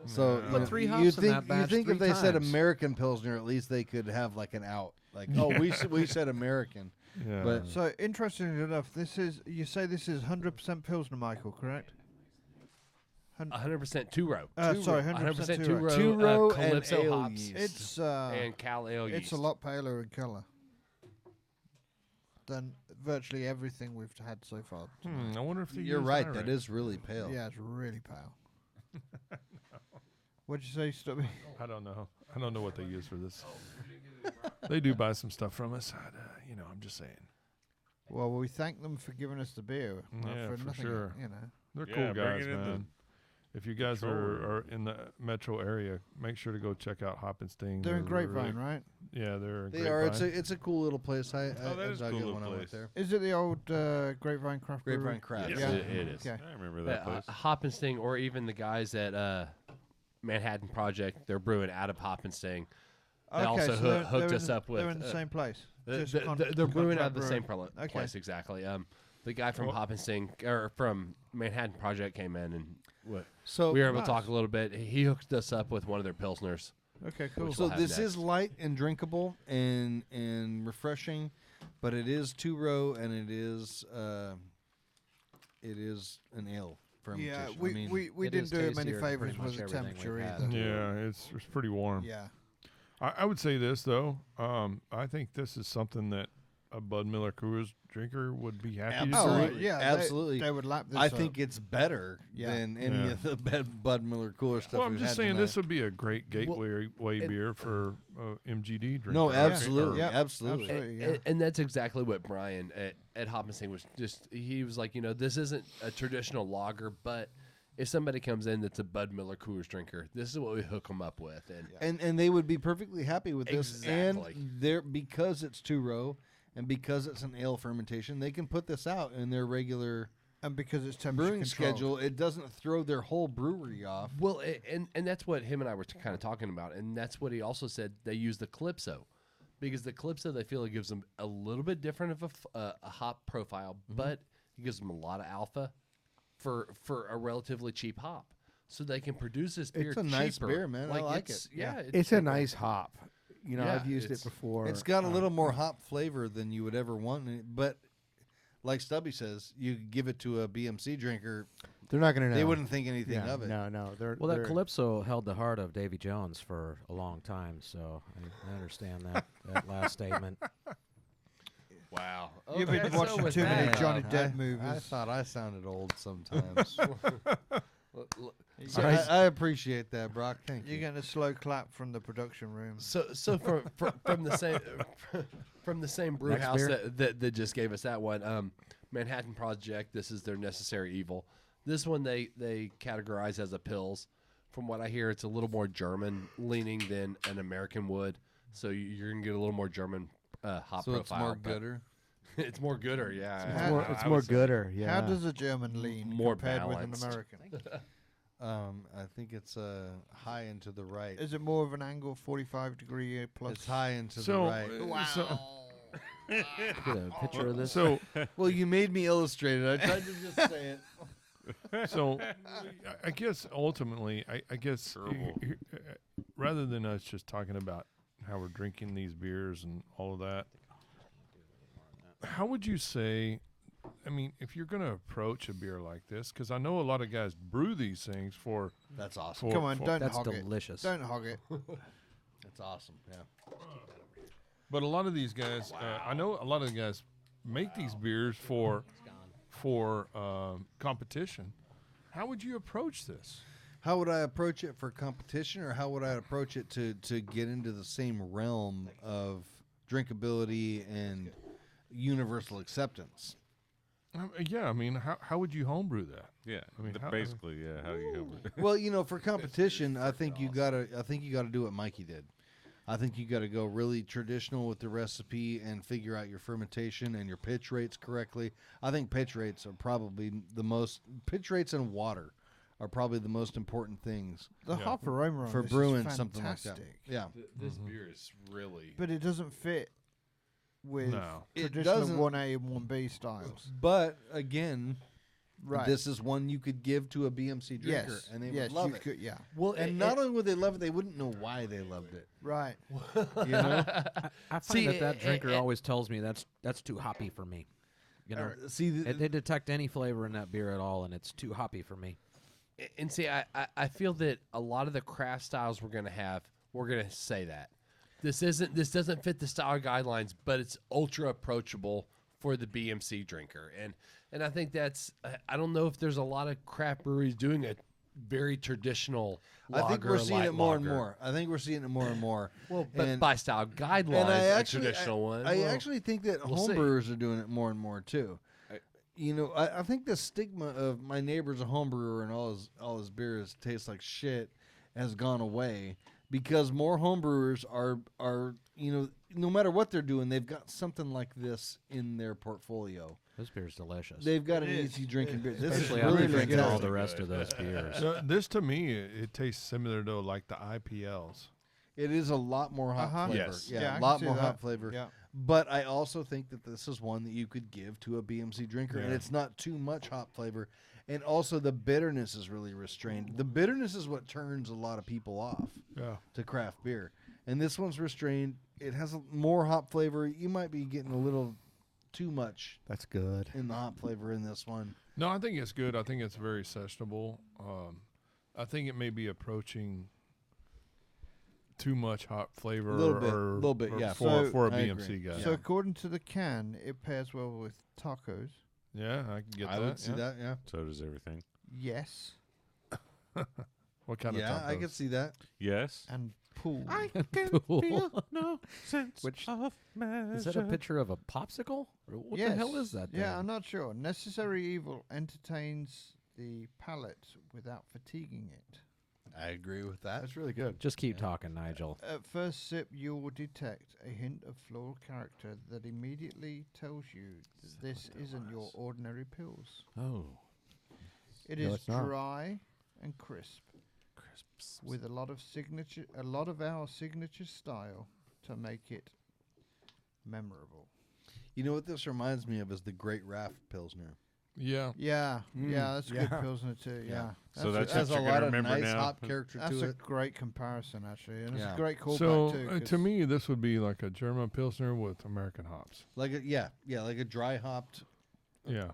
So Put you- 3 you hops in think that batch you think 3 if they said times. American Pilsner, at least they could have like an out. Like, oh, we said American. Yeah. But So interestingly enough, you say this is 100% Pilsner, Michael, correct? 100% two-row. Sorry, 100% 100% two-row, Two-row and Calypso ale hops yeast. It's and cal ale yeast. it's a lot paler in color than virtually everything we've had so far. I wonder if they You're use right. Iraq. That is really pale. Yeah, it's really pale. What'd you say, Stubby? I don't know. I don't know what they use for this. They do buy some stuff from us. I'm just saying. Well, we thank them for giving us the beer. Yeah, for for nothing, sure. They're Yeah, cool bring guys, it in the man. If you guys control are in the metro area, make sure to go check out Hop and Sting. They're in really- Grapevine, right? Yeah, they're in They are. Grapevine. It's a cool little place. I that is a dug cool it little when I went place. there. Is it the old Grapevine Craft Brewery? Grapevine Craft. Yes, Yeah. it is. Okay. I remember that place. Hop and Sting, or even the guys at Manhattan Project, they're brewing out of Hop and Sting. They also so they're hooked in us the- up with. They're in the same place. Just They're brewing out of the same contract brewing. place, exactly. The guy from Well- Hop and Sting, or from Manhattan Project, came in and So we were able to talk nice. a little bit. He hooked us up with one of their pilsners. Okay, cool. Which So we'll have this is next. light and drinkable and refreshing, but it is two-row and it is an ale fermentation. Yeah, I mean, we it didn't is do it many tastier than favors pretty with the much everything temperature we've had. either. Yeah, it's pretty warm. Yeah. I would say this though. I think this is something that a Bud Miller Coors drinker would be happy to Absolutely. drink. Yeah, Absolutely. They would lap this I up. think it's better Yeah. than any Yeah. of the Bud Miller Cooler stuff. Well, I'm we've just had saying tonight. this would be a great gateway it- beer for MGD drinker. No, I think, absolutely, Yeah, absolutely. absolutely. Yeah. And that's exactly what Brian at Hop and Sting was just. He was like, this isn't a traditional lager, but if somebody comes in that's a Bud Miller Coors drinker, this is what we hook them up with. And they would be perfectly happy with this. Exactly. And they're because it's two-row and because it's an ale fermentation, they can put this out in their regular And because it's temperature brewing controlled. schedule. It doesn't throw their whole brewery off. Well, and that's what him and I were kind of talking about, and that's what he also said. They use the Calypso because the Calypso they feel it gives them a little bit different of a hop profile, but it gives them a lot of alpha for a relatively cheap hop, so they can produce this beer. It's a nice cheaper. beer, man. I like it's- it. Yeah, It's a nice hop. Yeah, I've used it it's- before. It's got a little more hop flavor than you would ever want, in it, but like Stubby says, you give it to a BMC drinker, They're not going to know. they wouldn't think anything Yeah, of it. No. Well, that Calypso held the heart of Davy Jones for a long time, so I understand that last statement. Wow. You've Okay, been so watching with too many that, Johnny Depp I movies. thought I sounded old sometimes. So I appreciate that, Brock. Thank you're you. getting a slow clap from the production room. So from the same from the same brew Next house beer? that just gave us that one, Manhattan Project. This is their Necessary Evil. This one they categorize as a pils. From what I hear, it's a little more German leaning than an American would. So you're gonna get a little more German hop So profile. it's more but gooder. It's more gooder, yeah. It's more gooder. Yeah. How does a German lean More compared balanced. with an American? I think it's high and to the right. Is it more of an angle 45-degree plus? It's high and to the So, right. so, Get a picture of this. so, Well, you made me illustrate it. I tried to just say it. so, I guess ultimately, I guess rather than us just talking about how we're drinking these beers and all of that, how would you say? I mean, if you're going to approach a beer like this, because I know a lot of guys brew these things for. That's awesome. for Come on, don't That's hog delicious. it. Don't hog it. That's awesome. Yeah. But a lot of these guys, I know a lot of the guys make these beers for competition. How would you approach this? How would I approach it for competition, or how would I approach it to get into the same realm of drinkability and universal acceptance? Yeah, I mean, how would you homebrew that? Yeah, I mean, basically, yeah. How you Well, for competition, I think you gotta do what Mikey did. I think you gotta go really traditional with the recipe and figure out your fermentation and your pitch rates correctly. I think pitch rates are probably pitch rates and water are probably the most important things The hop aroma on for this brewing is something like that. fantastic. Yeah, This beer is really. But it doesn't fit with No. It traditional doesn't. 1A and 1B styles. but again, Right. this is one you could give to a BMC drinker, yes. and they yes, would love you it. could, yeah. Well, And not only would they love it, they wouldn't know why they loved it. Right. You know, I find See, that drinker always tells me that's too hoppy for me. You know, see, they detect any flavor in that beer at all, and it's too hoppy for me. And see, I feel that a lot of the craft styles we're gonna say that this doesn't fit the style guidelines, but it's ultra approachable for the BMC drinker, and I think that's I don't know if there's a lot of craft breweries doing a very traditional. I think lager we're or seeing light it more and lager. more. I think we're seeing it more and more. Well, but And- by style guidelines, and I a actually, traditional one. I well, actually think that we'll home see. brewers are doing it more and more too. I think the stigma of my neighbor's a home brewer and all his beers taste like shit has gone away because more home brewers are no matter what they're doing, they've got something like this in their portfolio. This beer's delicious. They've got It an is. easy drinking beer. This Especially is after really drinking all fantastic. the rest of those beers. This to me, it tastes similar to like the IPLs. It is a lot more hot Uh-huh. flavor. Yes. Yeah, Yeah, I a can lot see more that. hot flavor. Yeah. But I also think that this is one that you could give to a BMC drinker, and Yeah. it's not too much hop flavor. And also, the bitterness is really restrained. The bitterness is what turns a lot of people off Yeah. to craft beer. And this one's restrained. It has more hop flavor. You might be getting a little too much That's good. in the hop flavor in this one. No, I think it's good. I think it's very sessionable. I think it may be approaching too much hot flavor. Little bit, yeah. For a I BMC agree. guy. So according to the can, it pairs well with tacos. Yeah, I can get I that. would see yeah. that, yeah. So does everything. Yes. What kind Yeah, of tacos? I could see that. Yes. And pool. no sense Which- of Is that a picture of a popsicle? Or what the hell is that thing? Yeah, I'm not sure. Necessary evil entertains the palate without fatiguing it. I agree with that. That's really good. Just keep talking, Nigel. At first sip, you will detect a hint of floral character that immediately tells you that this isn't your ordinary pills. Oh. No, It is it's not. dry and crisp, with a lot of our signature style to make it memorable. You know what this reminds me of is the Great Raft Pilsner. Yeah. Yeah, yeah, that's a good yeah. pilsner too. Yeah, So that's It has what a you're lot gonna of remember nice now. hop character that's to a it. great comparison actually, and it's Yeah. a great callback So too. to 'cause me, this would be like a German Pilsner with American hops. Like like a dry hopped Yeah.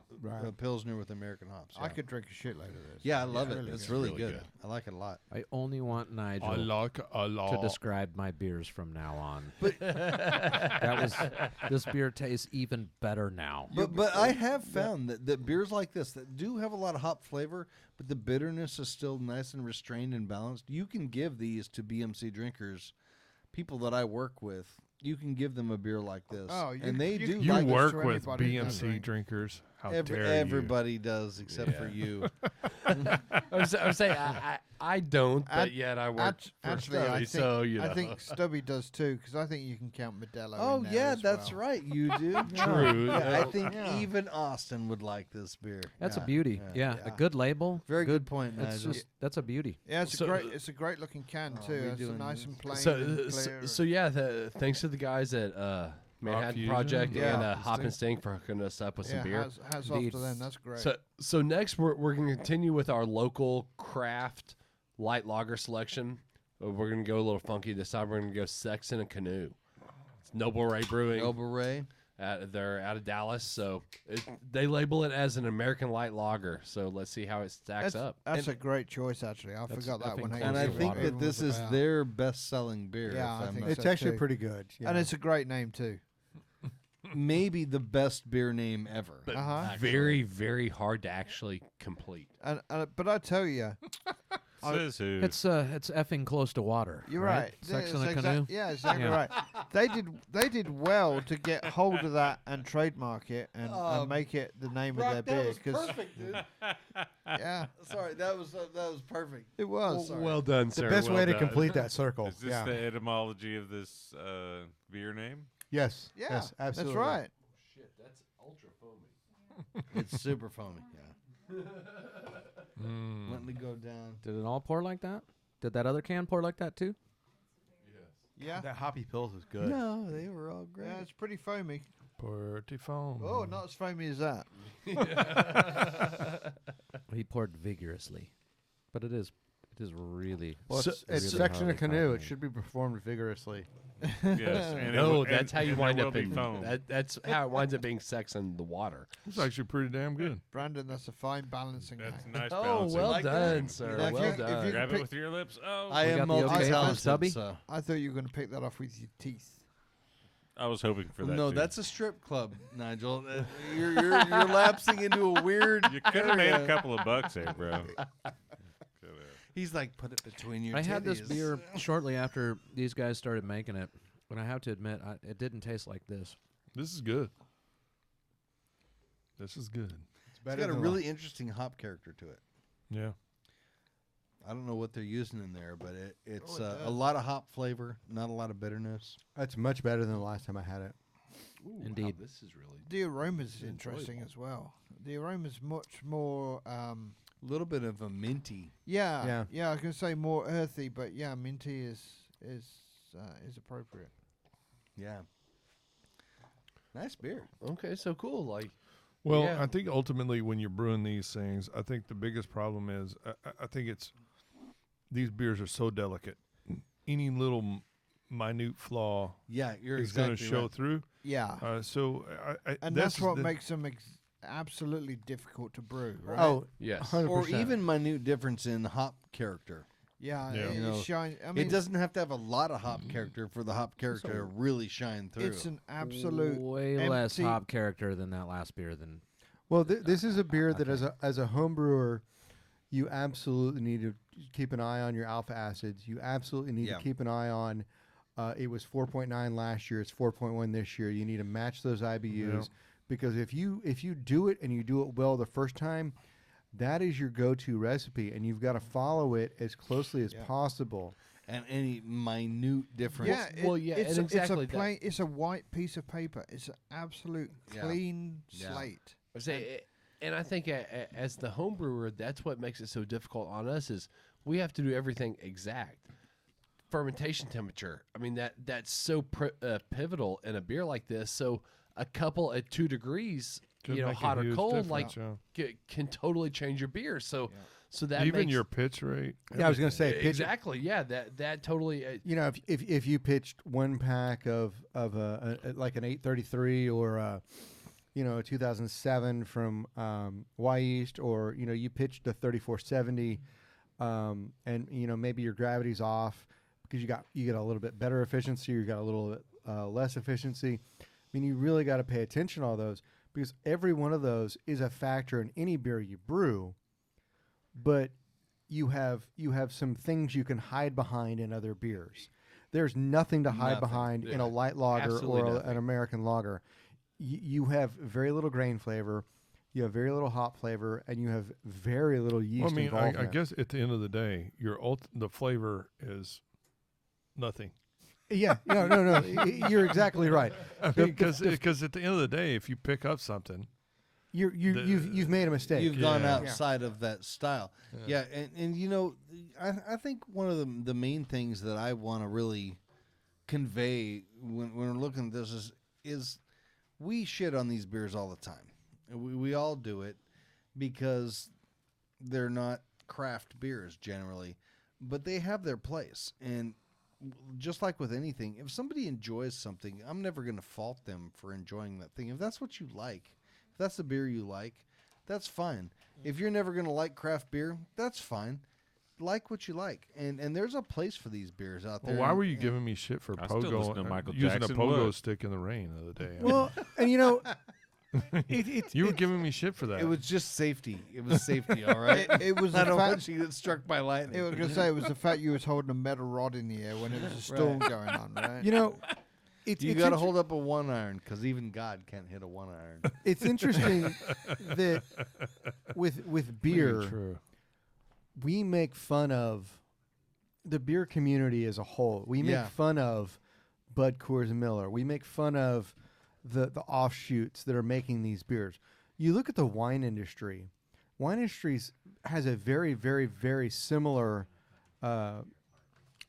Pilsner with American hops. I yeah. could drink a shitload of this. Yeah, I love it. really It's good. really Really good. good. I like it a lot. I only want Nigel I like a lot. to describe my beers from now on. This beer tastes even better now. But I have found that beers like this that do have a lot of hop flavor, but the bitterness is still nice and restrained and balanced. You can give these to BMC drinkers, people that I work with. You can give them a beer like this, Oh, you- and they you do. can You like this work to with anybody that BMC drink. drinkers. How dare you? everybody does except Yeah. for you. I'm saying I don't, but Act- yet I work Act- for actually, Stubby, I think, so you know. I think Stubby does too, because I think you can count Modelo. Oh in there yeah, as that's well. right. You do. True. Yeah, I think even Austin would like this beer. That's Yeah, a beauty. Yeah, a good label. Very good point, It's Nigel. just that's a beauty. Yeah, it's So- a great looking can Oh, too. we It's doing nice this? and plain So, and so, clear. so yeah, thanks to the guys at Manhattan Fusion? Project Yeah. and Hop Hop and and Stink for hooking us up with yeah, some beer. hats off Indeed. to them. That's great. So next we're going to continue with our local craft light lager selection. We're going to go a little funky this time. We're going to go Sex in a Canoe. It's Noble Ray Brewing. Noble Ray. They're out of Dallas, so they label it as an American light lager. So let's see how it stacks up. That's a great choice, actually. I forgot that one. And I think that this is their best-selling beer. Yeah, if I I'm think not- It's so actually too. pretty good. Yeah. And it's a great name too. maybe the best beer name ever. Uh-huh. Very, very hard to actually complete. And but I tell you, Says who? It's effing close to water. You're right. Sex in That's a canoe. Yeah, exactly Yeah. right. They did well to get hold of that and trademark it and make it the name of their beer. perfect, dude. Yeah, Sorry, that was perfect. it was. Well done, The sir. best well way to done. complete that circle. Is this Yeah. the etymology of this beer name? Yes. Yeah, Yes. Absolutely. that's right. Shit, that's ultra foamy. It's super foamy. Yeah, Mm. let me go down. Did it all pour like that? Did that other can pour like that too? Yeah, That hoppy pills is good. No, they were all great. yeah, it's pretty foamy. Pretty foam. Oh, not as foamy as that. He poured vigorously, but it is really. Well, So- it's really sex in a highly canoe. It carbonated. should be performed vigorously. Yes. And No, it, that's how you and wind there up will be in foam. that's how it winds up being sex in the water. It's actually pretty damn good. Brandon, that's a fine balancing That's act. nice Oh, balancing. well Like done, that? sir. Like well if you- if done. you- Grab pick- it with your lips. Oh, I We am got the okay from multi-talented. Stubby? So. I thought you were going to pick that off with your teeth. I was hoping for that. No, too. that's a strip club, Nigel. You're lapsing into a weird. You could have made a area. couple of bucks there, bro. Coulda. He's like, put it between your. I had this titties. beer shortly after these guys started making it, and I have to admit, it didn't taste like this. This is good. This is good. It's It's got a really interesting hop character to it. Yeah. I don't know what they're using in there, but it's it a does. lot of hop flavor, not a lot of bitterness. That's much better than the last time I had it. Indeed. Wow, this is really. The aroma's It's interesting enjoyable. as well. The aroma's much more. A little bit of a minty. Yeah. I was going to say more earthy, but yeah, minty is appropriate. Yeah. Nice beer. Okay, so cool. Like, Well, Yeah. I think ultimately when you're brewing these things, I think the biggest problem is I think it's these beers are so delicate. Any little minute flaw Yeah, you're is going exactly to show right. through. Yeah. So And that's what makes them absolutely difficult to brew, right? Oh, yes. 100%. Or even minute difference in hop character. Yeah, Yeah. it You know, shines. I mean, It doesn't have to have a lot of hop character for the hop character to really shine through. it's an absolute way less empty- hop character than that last beer. Than Well, this is a beer that as a home brewer, you absolutely need to keep an eye on your alpha acids. You absolutely need Yeah. to keep an eye on. It was 4.9 last year. It's 4.1 this year. You need to match those IBUs because if you do it and you do it well the first time, that is your go-to recipe, and you've got to follow it as closely as possible. And any minute difference. Yeah, Well, yeah, it's and exactly it's that. a plain. It's a white piece of paper. It's an absolute Yeah. clean Yeah. slate. I say, and I think as the home brewer, that's what makes it so difficult on us is we have to do everything exact. Fermentation temperature. I mean that's so pivotal in a beer like this. So a couple at 2 degrees, Could you know, make a hot or huge cold, like difference, yeah. can totally change your beer. So so that even makes, your pitch rate. Yeah, I was going to say, pitch, exactly. Yeah, that totally. you know, if you pitched one pack of a like an 833 or a 2007 from Y East, or you pitched a 3470, and maybe your gravity's off because you get a little bit better efficiency, or you got a little bit less efficiency. I mean, you really got to pay attention to all those because every one of those is a factor in any beer you brew. But you have some things you can hide behind in other beers. There's nothing to hide Nothing. behind in a light lager Absolutely or nothing. an American lager. You have very little grain flavor, you have very little hop flavor, and you have very little yeast Well, I mean, involvement. I guess at the end of the day, the flavor is nothing. Yeah, no. You're exactly right. Because at the end of the day, if you pick up something, You've made a mistake. You've gone Yeah. outside of that style. Yeah, and I think one of the main things that I want to really convey when we're looking at this is we shit on these beers all the time. We all do it because they're not craft beers generally, but they have their place. And just like with anything, if somebody enjoys something, I'm never going to fault them for enjoying that thing. If that's what you like, if that's the beer you like, that's fine. If you're never going to like craft beer, that's fine. Like what you like. And there's a place for these beers out there. well, why were you And- giving me shit for I still listen to pogo Michael using Jackson a pogo Wood. stick in the rain the other day? Well, and You were giving me shit for that. It was just safety. It was safety, all right? It was I the don't fact. want you to get struck by lightning. I was gonna say it was the fact you was holding a metal rod in the air when it was a storm going on, right? You know, you it's got to hold up a 1 iron because even God can't hit a 1 iron. It's interesting that with beer, True. we make fun of the beer community as a whole. We make fun of Bud Coors and Miller. We make fun of the offshoots that are making these beers. You look at the wine industry. Wine industry has a very, very, very similar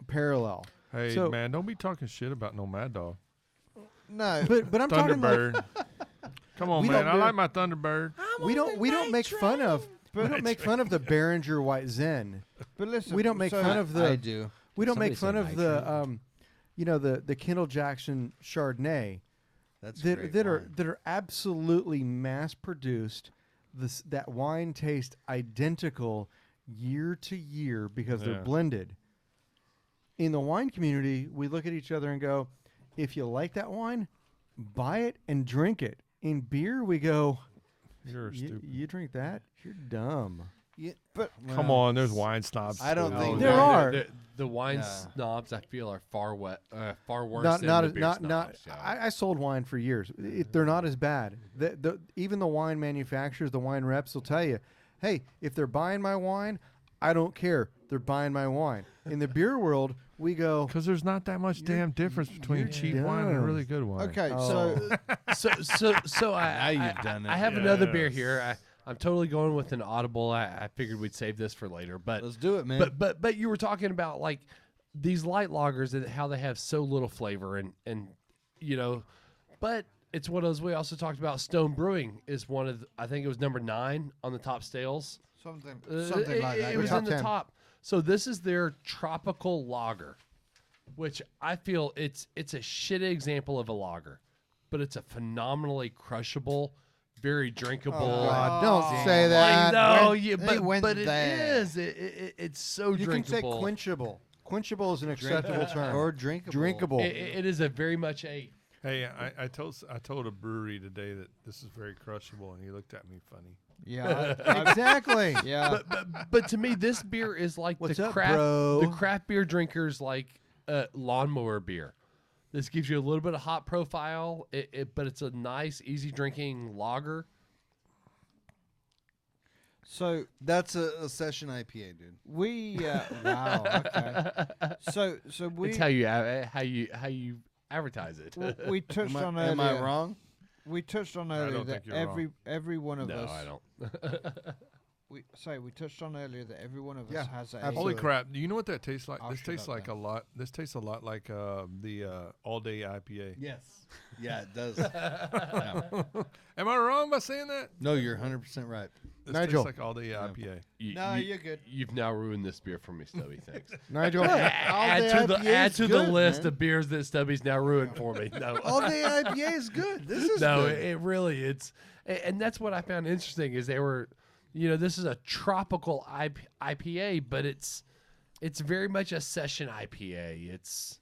parallel. Hey, So- man, don't be talking shit about no Mad Dog. No, But I'm talking like Thunderbird. Come on, We man. don't I do- like my Thunderbird. we don't make fun of the Behringer White Zen. but listen, We don't make so- fun of the I do. we don't Somebody make fun say of the the Kendall Jackson Chardonnay That's that great that are wine. that are absolutely mass produced. That wine tastes identical year to year because Yeah. they're blended. In the wine community, we look at each other and go, if you like that wine, buy it and drink it. In beer, we go, You're stupid. you drink that? You're dumb. Come on, there's wine snobs. I don't too. think There are. The wine Yeah. snobs. I feel are far worse Not than not the as- beer not snobs. Yeah. I sold wine for years. They're not as bad. Even the wine manufacturers, the wine reps will tell you, hey, if they're buying my wine, I don't care. They're buying my wine. In the beer world, we go, Because there's not that much damn difference between you're cheap wine and dumb. really good wine. Okay, Oh. So Now you've done it. I have another beer Yes. here. I'm totally going with an audible. I figured we'd save this for later, but Let's do it, man. but you were talking about like these light lagers and how they have so little flavor and but it's one of those. We also talked about Stone Brewing is one of I think it was number 9 on the top sales. something It- like that. It was yeah. in the 10. top. So this is their tropical lager, which I feel it's a shitty example of a lager, but it's a phenomenally crushable, very drinkable. God, don't say that. No, When- yeah, they went but it there. is. It's so You can say drinkable. quenchable. Quenchable is an acceptable term. or drinkable. drinkable. It is a very much a. Hey, I told a brewery today that this is very crushable, and he looked at me funny. Yeah, Exactly. yeah. But to me, this beer is like What's the up, craft bro? the craft beer drinkers like lawnmower beer. This gives you a little bit of hop profile, but it's a nice, easy drinking lager. So That's a session IPA, dude. we wow. Okay. So we It's how you advertise it. we touched Am I, on am earlier. I wrong? We touched on I earlier don't that think you're every one of no, us. I don't. We touched on earlier that every one of us Yeah, has a. Holy Absolutely. crap! Do you know what that tastes like? I'll This shut tastes up like then. a lot. This tastes a lot like the all day IPA. Yes. Yeah, it does. Am I wrong by saying that? No, you're 100% right. This Nigel. tastes like all day IPA. No, you're good. You've now ruined this beer for me, Stubby. Thanks. Nigel, add to IPA is the good, list man. of beers that Stubby's now ruined for me. No, All day IPA is good. This is no, good. it really and that's what I found interesting is they were, this is a tropical IPA, but it's very much a session IPA. It's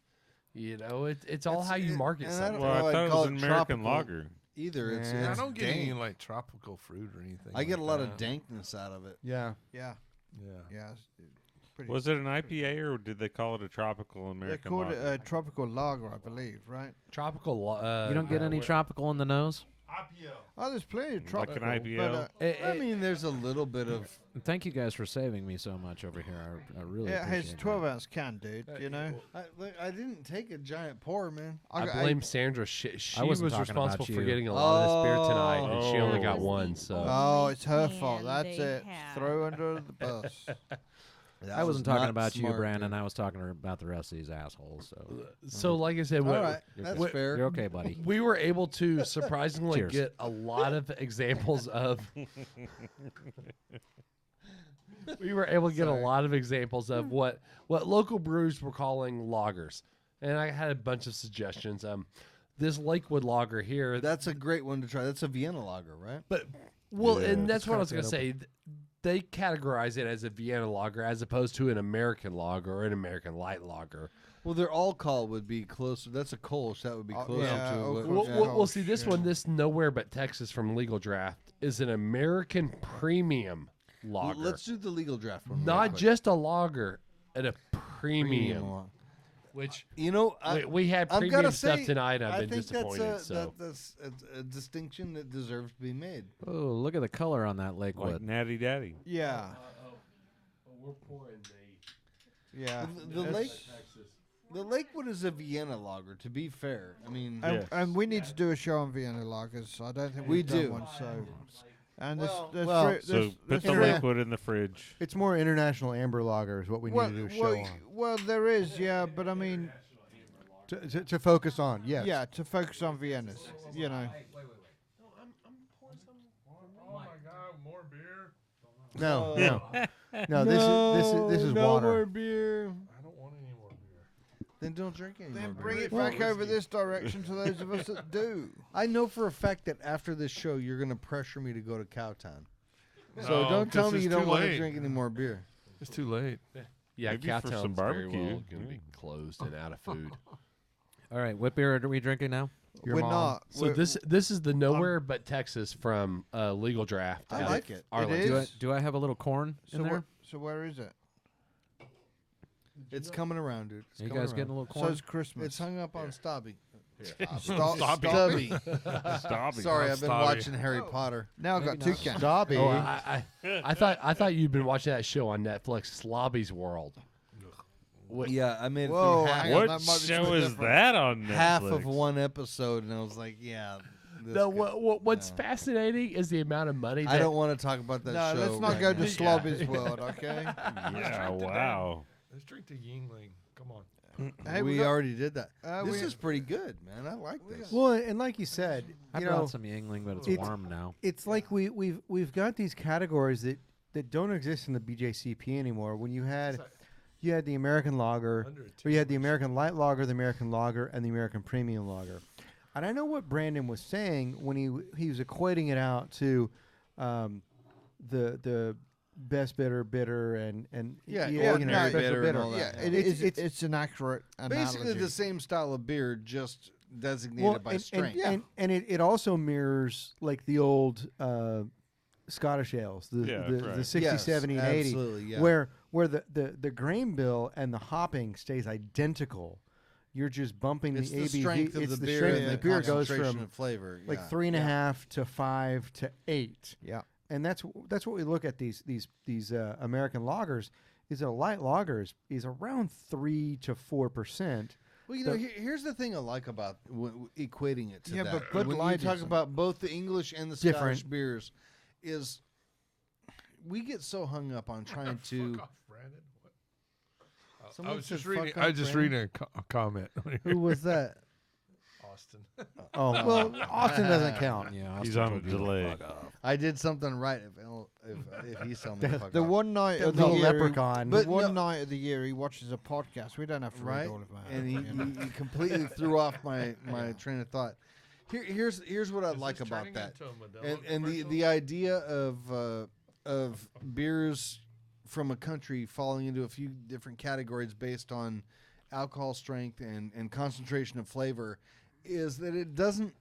it's all how you market and I something. don't Well, know I I'd thought it call was it an American tropical lager. either. It's, Yeah. it's I don't get any dank. like tropical fruit or anything. I get a like lot that. of dankness out of it. yeah. Yeah, Yeah. yeah. Pretty. Was it an IPA or did they call it a tropical They American called lager? it a tropical lager, I believe, right? Tropical. You don't get any tropical in the nose? Oh, there's plenty of Like tropical. an IPO? But, I mean, there's a little bit of. Thank you guys for saving me so much over here. I really it has appreciate 12-ounce can, dude. You know. I didn't take a giant pour, man. I blame Sandra. She was wasn't talking about responsible for you. getting a lot of this beer tonight, and she only Oh. got one. So Oh, it's her Can fault. That's they it. have? Throw under the bus. I wasn't talking not about you, smart, Brandon. dude. I was talking about the rest of these assholes. so like I said, All right, You're that's good. fair. You're okay, buddy. we were able to surprisingly Cheers. get a lot of examples of. We were able to get a lot of examples of what local brews were calling lagers, and I had a bunch of suggestions. This Lakewood lager here, That's a great one to try. That's a Vienna lager, right? but well, Yeah, and that's let's what I was crack gonna that say. They categorize it as a Vienna lager as opposed to an American lager or an American light lager. Well, their alcohol would be closer. That's a Kolsch. That would be closer yeah, to what. Kolsch. We'll see this Yeah. one. This Nowhere But Texas from Legal Draft is an American premium lager. Let's do the legal draft one. real Not quick. just a lager, and a premium. one. Which You know, we had I've premium gotta stuff say, tonight. I've I been think disappointed. So that's a distinction that deserves to be made. Oh, look at the color on that Like Lakewood. Natty Daddy. Yeah. we're pouring Yeah. The Lakewood is a Vienna lager. To be fair, I mean, And we need to do a show on Vienna lagers. I don't think We we've done do. one. So, and there's, Well- there's well, three- So there's- put there's the three- Lakewood in the fridge. It's more international amber lager is what we need to do a show on. well, there is, yeah, but I mean, To focus on, yes. yeah, to focus on Viennas, you know. Oh my God, more beer. No, no. This is no water. more beer. I don't want any more beer. Then don't drink any Then more bring beer. it back over this direction to those of us that do. I know for a fact that after this show, you're going to pressure me to go to Cowtown. So No, don't tell 'cause me it's you don't too want to late. drink any more beer. It's too late. yeah, Maybe for some Cowtown's very barbecue. well going to be closed and out of food. All right, what beer are we drinking now? Your We're mom. not. So this is the Nowhere But Texas from Legal Draft. I out like of it. Arlington. It is? Do I have a little corn in there? So where is it? It's coming around, dude. It's You coming guys getting a around. little corn? So's Christmas. It's hung up on Stubby. Stubby. Stop it. Sorry, I've been Stubby. watching Harry Potter. Now I've got two cans. Dobby. Oh, I thought you'd been watching that show on Netflix, Slobby's World. Yeah, I made it Whoa, through hang on, What that might be show something is different. that on Netflix? half of one episode, and I was like, yeah. this No, could- what's no. fascinating is the amount of money. I that- don't want to talk about that No, show. let's not right go now. to Slobby's world, okay? Yeah, wow. Let's drink the Yingling. Come on. Hey, we got- already did that. we- This is pretty good, man. I like this. Well, and like you said, I you brought know, some Yingling, but it's it's- warm now. it's like we've got these categories that don't exist in the BJCP anymore. When you had the American lager, or you had the American light lager, the American lager, and the American premium lager. And I know what Brandon was saying when he was equating it out to the best bitter and Yeah, you know, ordinary special bitter and all Yeah, that. it's an accurate analogy. Basically the same style of beer, just designated well, by strength. and it also mirrors like the old Scottish ales, the Yeah, the right. 60, Yes, 70, and 80, absolutely, yeah. where the grain bill and the hopping stays identical. You're just bumping It's the the ABV. strength of it's the the beer strength and of the the beer goes concentration from of flavor. like yeah. 3.5 to 5 to 8. Yeah. And that's what we look at these American lagers. Is a light lager is around 3 to 4%. Well, you know, here's the thing I like about equating it to Yeah, that. but Bud when Light you talk isn't. about both the English and the Different. Scottish beers, is we get so hung up on trying to. Fuck off, Brandon. What? I Someone was said just reading. fuck I off, just Brandon? reading a comment. Who was that? Austin. Oh, well, Austin doesn't count. Yeah, He's Austin on told a you to delay. fuck off. I did something right. If he's telling me to fuck The off. one night The of the little year, leprechaun. the But one no- night of the year he watches a podcast. We don't have to read right? all of that. And you know. he completely threw off my train of thought. Here's what I like about that, and the idea of beers from a country falling into a few different categories based on alcohol strength and concentration of flavor is that it doesn't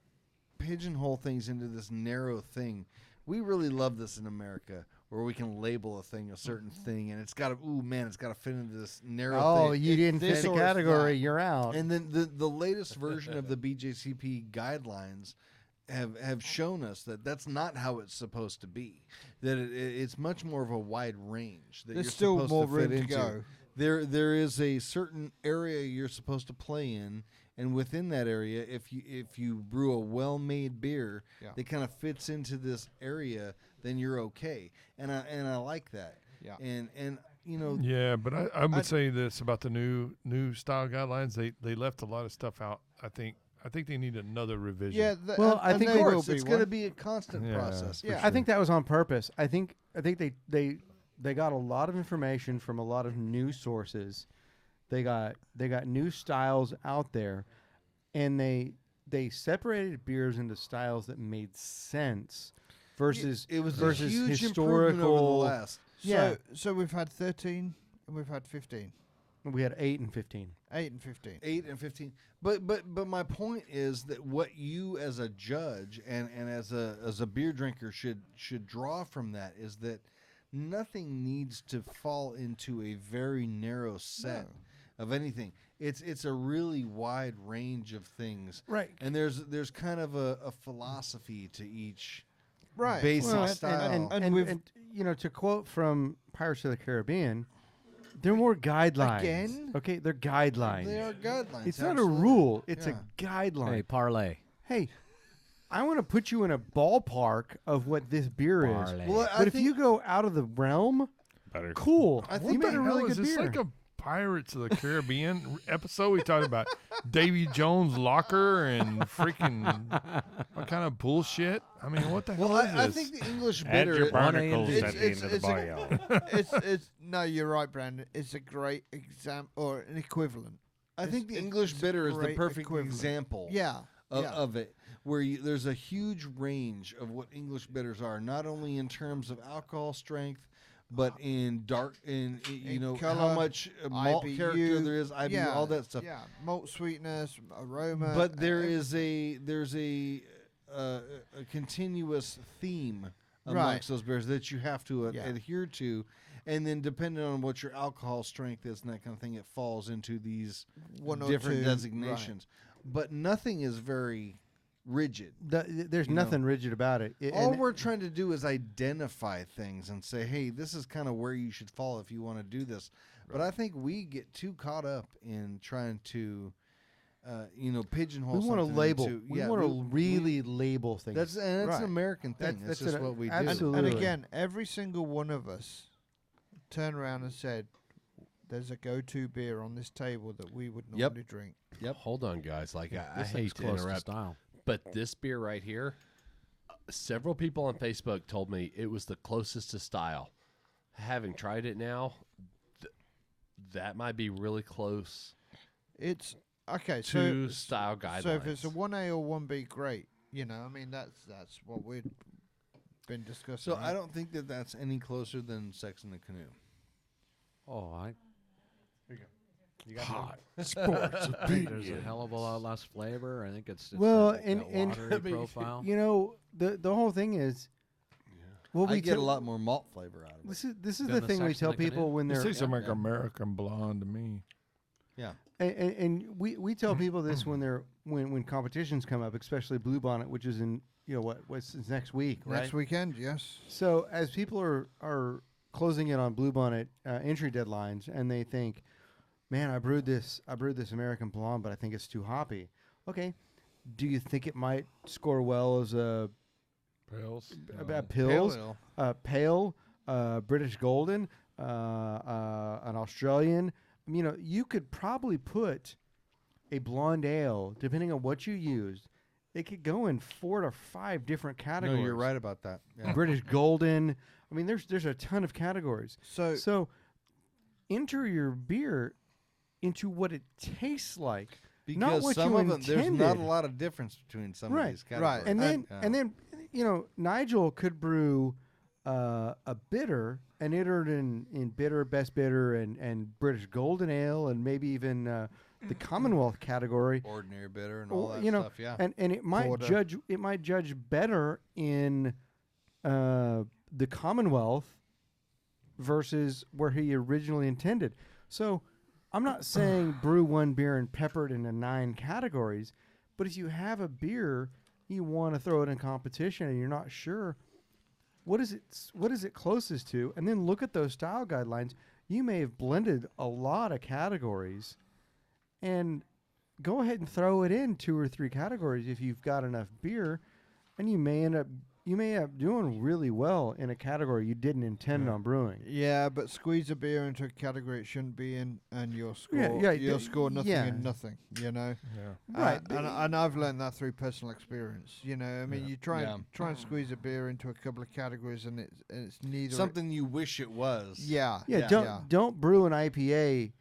pigeonhole things into this narrow thing. We really love this in America, where we can label a thing a certain thing, and it's got to fit into this narrow Oh, thing. you didn't fit this the or category, that. you're out. And then the latest version of the BJCP guidelines have shown us that that's not how it's supposed to be. That it's much more of a wide range. That There's you're still supposed more to fit room to into. go. There is a certain area you're supposed to play in, and within that area, if you brew a well-made beer Yeah. that kind of fits into this area, then you're okay. And I like that. Yeah. And you know, Yeah, but I would say this about the new style guidelines. They left a lot of stuff out. I think they need another revision. Yeah, Well, I and think there of will course, be it's going to one. be a constant Yeah. process. for Yeah. I think that was on purpose. I think they got a lot of information from a lot of news sources. They got new styles out there, and they separated beers into styles that made sense versus It was versus a huge historical. improvement over the last. Yeah. So we've had 13 and we've had 15. We had 8 and 15. 8 and 15. 8 and 15. But my point is that what you as a judge and as a beer drinker should draw from that is that nothing needs to fall into a very narrow set of anything. It's a really wide range of things. Right. And there's kind of a philosophy to each Right. basic Well, style. and you know, to quote from Pirates of the Caribbean, they're more guidelines. Again? Okay, they're guidelines. They are guidelines. It's not a absolutely. rule. It's Yeah. a guideline. Hey, parlay. Hey, I want to put you in a ballpark of what this beer is. Parlay. Well, I But if think- you go out of the realm, Better. cool. I you think made What a the hell really is good this? beer. Like a Pirates of the Caribbean episode. We talked about Davy Jones' locker and freaking what kind of bullshit. I mean, what the hell Well, is I this? think the English Add bitter. your barnacles It's- at the end of the it's a- bio. it's no, you're right, Brandon. It's a great example or an equivalent. I think the it's- English it's a bitter is the great perfect equivalent. example. Yeah. Of it, where there's a huge range of what English bitters are, not only in terms of alcohol strength, but in dark, in you know how colour, much malt IBU, character there is, IBU, yeah, all that stuff. Yeah, malt sweetness, aroma. But there's a continuous theme amongst those beers that you have to Yeah. adhere to, and then depending on what your alcohol strength is and that kind of thing, it falls into these one or different two, designations. But nothing is very rigid. There's you know. nothing rigid about it. All we're trying to do is identify things and say, hey, this is kind of where you should fall if you want to do this. But I think we get too caught up in trying to, pigeonhole. we want to something label. into- We yeah, want to really label things. That's an Right. American thing. That's That's just an- what we do. absolutely. And again, every single one of us turned around and said, "There's a go-to beer on this table that we would Yep. normally drink." Yep. Hold on, guys. Like I This hate thing's to close interrupt, style. but this beer right here, several people on Facebook told me it was the closest to style. Having tried it now, that might be really close It's okay. to So style guidelines. So if it's a 1A or 1B, great. You know, I mean that's what we've been discussing. So I right? don't think that that's any closer than Sex in the Canoe. Oh, hot. Sports I think there's a hell of a lot less flavor. I think it's well, that and watery profile. you know the whole thing is, what I we get tell- a lot more malt flavor out of it. This is Than the the thing we Sex tell and the people when This they're tastes like American Blonde to me. Yeah. and we tell people this when they're when competitions come up, especially Blue Bonnet, which is in what's next week, right? Next weekend, yes. So as people are closing in on Blue Bonnet entry deadlines, and they think, "Man, I brewed this American Blonde, but I think it's too hoppy." Okay, do you think it might score well as a Pales. pills, ale. pale, British Golden, an Australian? You know, you could probably put a blonde ale, depending on what you used. It could go in 4 to 5 different categories. No, you're right about that. Yeah. British Golden. I mean, there's a ton of categories. So So enter your beer into what it tastes like, Because not what some you of them, there's not a intended. lot of difference between some Right. of these categories. Right. And then Yeah. and then Nigel could brew a bitter and enter it in bitter, best bitter, and British Golden Ale, and maybe even the Commonwealth category. Ordinary bitter and all Or, that stuff. Yeah. and it might Porter. judge better in the Commonwealth versus where he originally intended. So I'm not saying brew one beer and pepper it into 9 categories, but if you have a beer you want to throw it in competition and you're not sure what is it closest to, and then look at those style guidelines, you may have blended a lot of categories, and go ahead and throw it in 2 or 3 categories if you've got enough beer, and you may end up doing really well in a category you didn't intend on brewing. yeah, but squeeze a beer into a category it shouldn't be in, and you'll score. Yeah, you'll score nothing yeah. in nothing. You know. Yeah. Right, and I've learned that through personal experience. You know, I mean, Yeah. you try Yeah. and squeeze a beer into a couple of categories, and it's neither. Something you wish it was. Yeah. Yeah, don't brew an IPA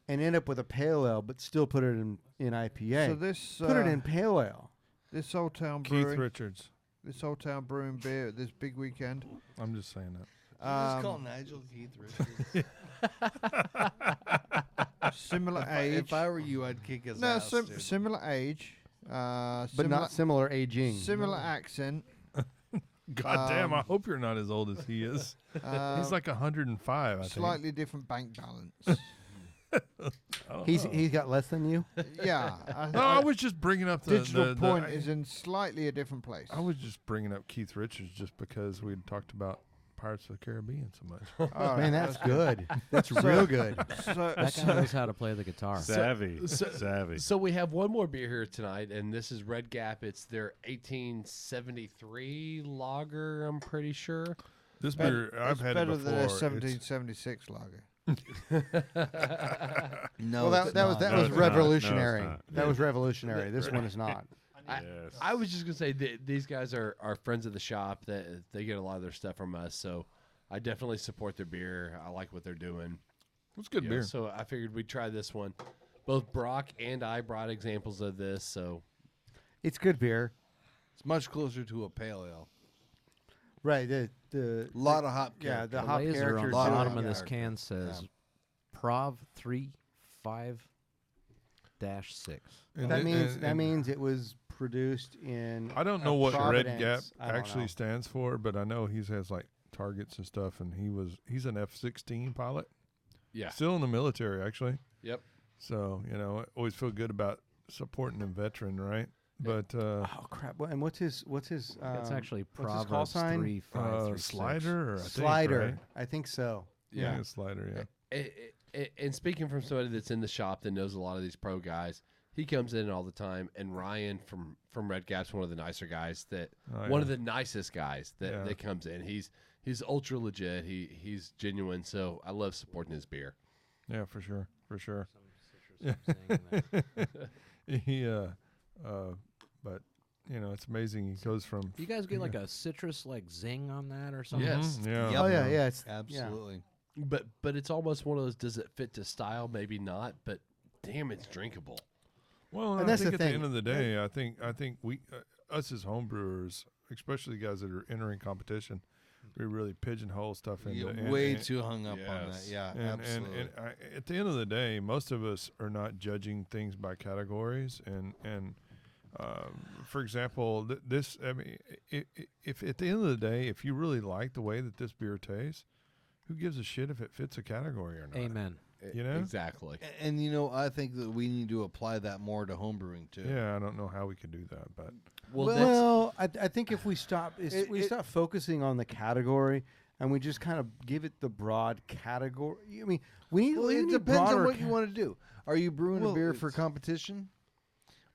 and end up with a pale ale, but still put it in IPA. So this put it in pale ale. this Old Town Keith Brewing, Richards. this Old Town Brewing beer this big weekend. I'm just saying that. Just call Nigel Keith Richards. Similar age. If I were you, I'd kick his No, ass. dude. similar age. But not similar aging. Similar accent. God damn! I hope you're not as old as he is. He's like 105. I think. Slightly different bank balance. He's got less than you. Yeah. No, I was just bringing up the digital the point is in slightly a different place. I was just bringing up Keith Richards just because we had talked about Pirates of the Caribbean so much. All right, Man, that's good. That's real good. That guy knows how to play the guitar. Savvy. Savvy. So we have one more beer here tonight, and this is Red Gap. It's their 1873 lager, I'm pretty sure. This beer, I've it's had better it before. than a It's- 1776 lager. No, Well, it's that was not. No, it's not. revolutionary. No, it's not. That was revolutionary. This one is not. I- Yes. I was just gonna say these guys are friends of the shop. That they get a lot of their stuff from us, so I definitely support their beer. I like what they're doing. It's good Yeah, beer. So I figured we'd try this one. Both Brock and I brought examples of this, so It's good beer. It's much closer to a pale ale. Right. The A lot of hop. yeah, character. the The hop laser character. on the lot of bottom hop of this character. can says Prov 35-6. And That it- means and- that and means it was produced in. I don't know what Red Gap Providence. I don't actually know. stands for, but I know he has like targets and stuff, and he's an F-16 pilot. yeah. Still in the military, actually. Yep. So I always feel good about supporting a veteran, right? But Oh crap! Well, and what's his? It's actually what's his call Proverbs sign? 3-5-3-6. Slider, or I think, Slider. right? I think so. Yeah, Slider. Yeah. And speaking from somebody that's in the shop that knows a lot of these pro guys, he comes in all the time. And Ryan from Red Gap's one of the nicer guys one of the nicest guys that comes in. He's ultra legit. He's genuine. So I love supporting his beer. Yeah, for sure. But it's amazing. He goes from You guys get like a citrus like zing on that or something? Yes. yeah. Yep. Oh yeah. It's Absolutely. But it's almost one of those. Does it fit to style? Maybe not. But damn, it's drinkable. Well, And I that's think the at the thing. end of the day, I think we, us as homebrewers, especially guys that are entering competition, we really pigeonhole stuff into You're way too hung up on that. Yes. Yeah, And absolutely. at the end of the day, most of us are not judging things by categories. For example, this. I mean, if at the end of the day, if you really like the way that this beer tastes, who gives a shit if it fits a category or not? Amen. You know? Exactly. And I think that we need to apply that more to homebrewing too. Yeah, I don't know how we could do that, but Well, I think if we stop, It- stop focusing on the category and we just kind of give it the broad category. I mean, we need. Well, we it need depends on broader what you want to do. Are you brewing Well, a beer for it's- competition?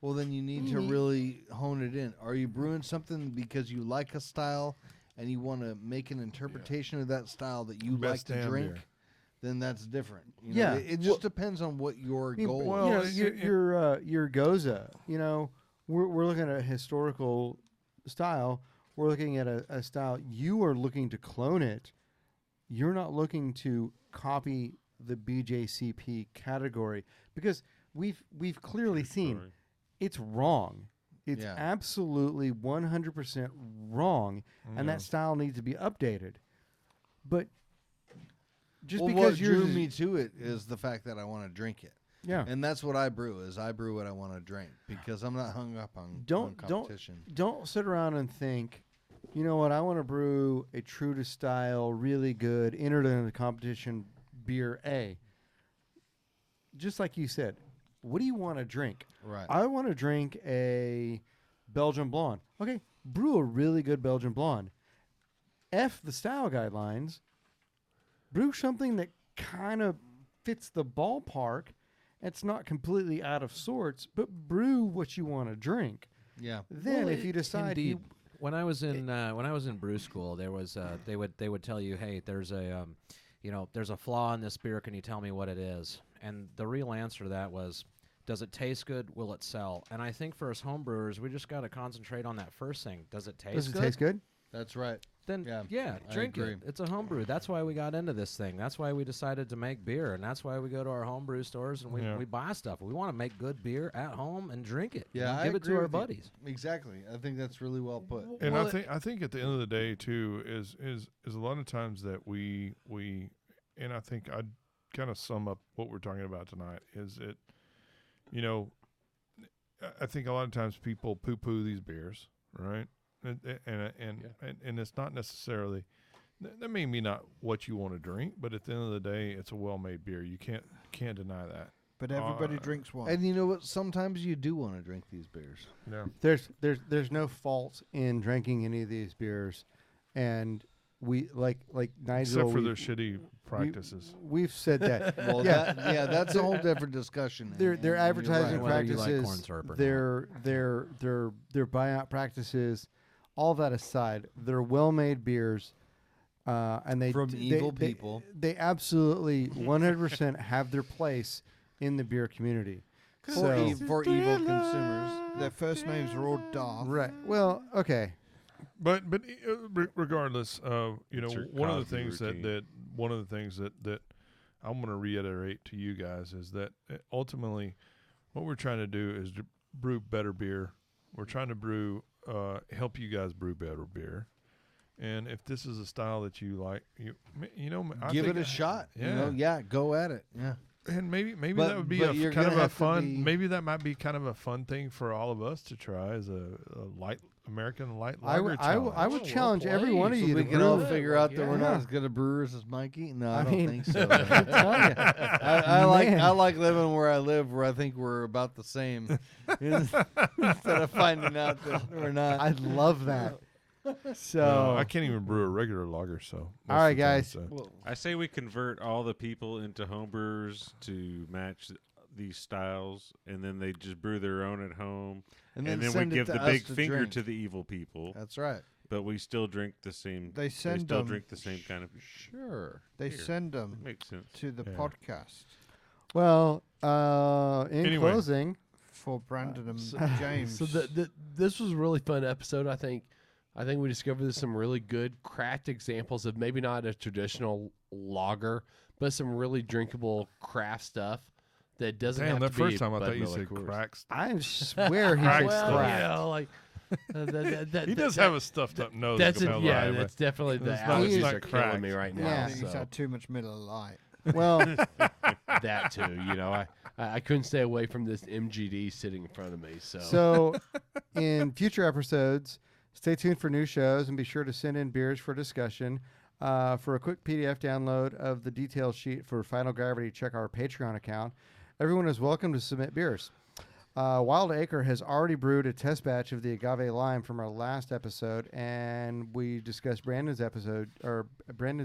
Well, then you need to really hone it in. Are you brewing something because you like a style and you want to make an interpretation of that style that you Best like to damn drink? beer. Then that's different. Yeah. It just depends on what your I mean, goal well, is. your Goza. We're looking at a historical style. We're looking at a style. You are looking to clone it. You're not looking to copy the BJCP category because we've clearly seen it's wrong. It's Yeah. absolutely 100% wrong, and that style needs to be updated. But just Well, because what you're drew me to it is the fact that I want to drink it. yeah. And that's what I brew. Is I brew what I want to drink because I'm not hung up on competition. Don't sit around and think, you know what, I want to brew a true to style, really good, entered in the competition beer A. Just like you said, what do you want to drink? Right. I want to drink a Belgian blonde. Okay, brew a really good Belgian blonde. F the style guidelines. Brew something that kind of fits the ballpark. It's not completely out of sorts, but brew what you want to drink. Yeah. Then, Well, if you decide indeed. When I was in brew school, there was they would tell you, hey, there's a there's a flaw in this beer. Can you tell me what it is? And the real answer to that was, does it taste good? Will it sell? And I think for us homebrewers, we just got to concentrate on that first thing. Does it taste does it good? taste good? That's right. Then Yeah, I drink agree. it. It's a homebrew. That's why we got into this thing. That's why we decided to make beer, and that's why we go to our homebrew stores and we buy stuff. We want to make good beer at home and drink it. Yeah, I give it to agree our with you. buddies. Exactly. I think that's really well put. And I think at the end of the day too is a lot of times that we and I think kind of sum up what we're talking about tonight, is it, I think a lot of times people poo-poo these beers, right? And it's not necessarily, that may be not what you want to drink, but at the end of the day, it's a well-made beer. You can't deny that. But everybody drinks one. And you know what? Sometimes you do want to drink these beers. Yeah. There's no fault in drinking any of these beers, and we like Nigel. Except for their shitty practices. We've said that. Well, that's a whole different discussion. Their advertising right. Whether you like corn practices, syrup or their buyout practices, all that aside, they're well-made beers, and they From evil they- people. They absolutely 100% have their place in the beer community. For evil consumers. Their first names are all Darth. Right. Well, okay. But regardless, It's your one of the coffee things that I'm going to reiterate to you guys is that ultimately, what we're trying to do is to brew better beer. We're trying to help you guys brew better beer. And if this is a style that you like, I Give think it a shot. Yeah. Go at it. Yeah. And maybe But- that would be but you're kind of gonna a have to fun. be- Maybe that might be kind of a fun thing for all of us to try as a light American light I lager. would challenge. would challenge every one of So you we to can all brew. figure out that we're not Yeah. as good a brewers as Mikey. No, I I don't mean, think so. I'm telling you. Man. I like living where I live, where I think we're about the same, instead of finding out that we're not. I love that. So, No, I can't even brew a regular lager. So all right, guys. I say we convert all the people into homebrewers to match these styles, and then they just brew their own at home, and then we send it give to the us big to finger drink. to the evil people. That's right. But we still drink the same. They send still them. drink the same kind of. Sure. They Beer. send them Makes sense. to the Yeah. podcast well, in Anyway. closing, for Brandon and so- James. So this was a really fun episode. I think we discovered some really good craft examples of maybe not a traditional lager, but some really drinkable craft stuff that doesn't Damn, have that to be first time I Bud thought you Miller said Coors. cracks. I swear he Crack said Well, crack. like He does have a stuffed up nose. that's it. Camelo, Yeah, but that's definitely the It's not- it's allergies not are killing cracked. me right now. Yeah. He's so. had too much Miller Lite. Well, That too. I couldn't stay away from this MGD sitting in front of me. so in future episodes, stay tuned for new shows and be sure to send in beers for discussion. For a quick PDF download of the detail sheet for Final Gravity, check our Patreon account. Everyone is welcome to submit beers. Wild Acre has already brewed a test batch of the agave lime from our last episode, and we discussed Brandon's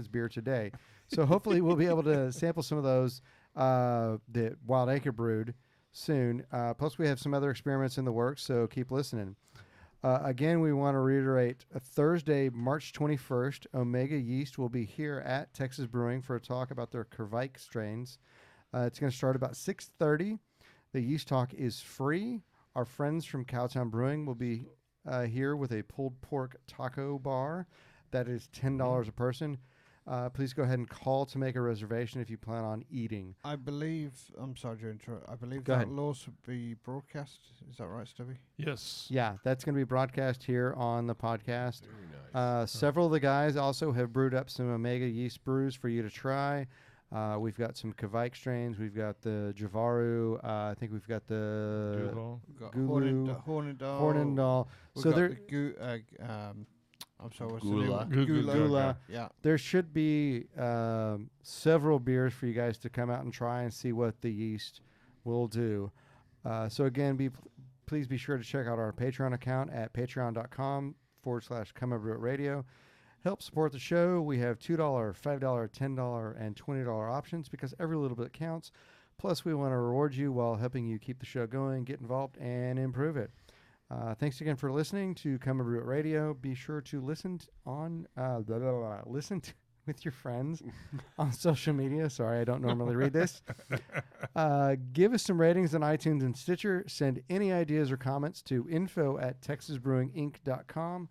beer today. So hopefully we'll be able to sample some of those that Wild Acre brewed soon. Plus we have some other experiments in the works, so keep listening. Again, we want to reiterate, Thursday, March 21st, Omega Yeast will be here at Texas Brewing for a talk about their Kvike strains. It's going to start about 6:30. The yeast talk is free. Our friends from Cowtown Brewing will be here with a pulled pork taco bar. That is $10 a person. Please go ahead and call to make a reservation if you plan on eating. I believe. I'm sorry to interrupt. I believe Go that ahead. will also be broadcast. Is that right, Stubby? yes. Yeah, that's going to be broadcast here on the podcast. Very nice. Several of the guys also have brewed up some Omega yeast brews for you to try. We've got some Kvike strains. We've got the Javaru. I think we've got the Duval. We've got Gulu, Hornindal. Hornindal. We've So got there, the I'm sorry, what's the Gula. new one? Gula. Yeah. there should be several beers for you guys to come out and try and see what the yeast will do. So again, please be sure to check out our Patreon account at patreon.com/Come and Brew It Radio. Help support the show. We have $2, $5, $10, and $20 options because every little bit counts. Plus, we want to reward you while helping you keep the show going, get involved, and improve it. Thanks again for listening to Come and Brew It Radio. Be sure to listen with your friends on social media. Sorry, I don't normally read this. Give us some ratings on iTunes and Stitcher. Send any ideas or comments to info@texasbrewinginc.com.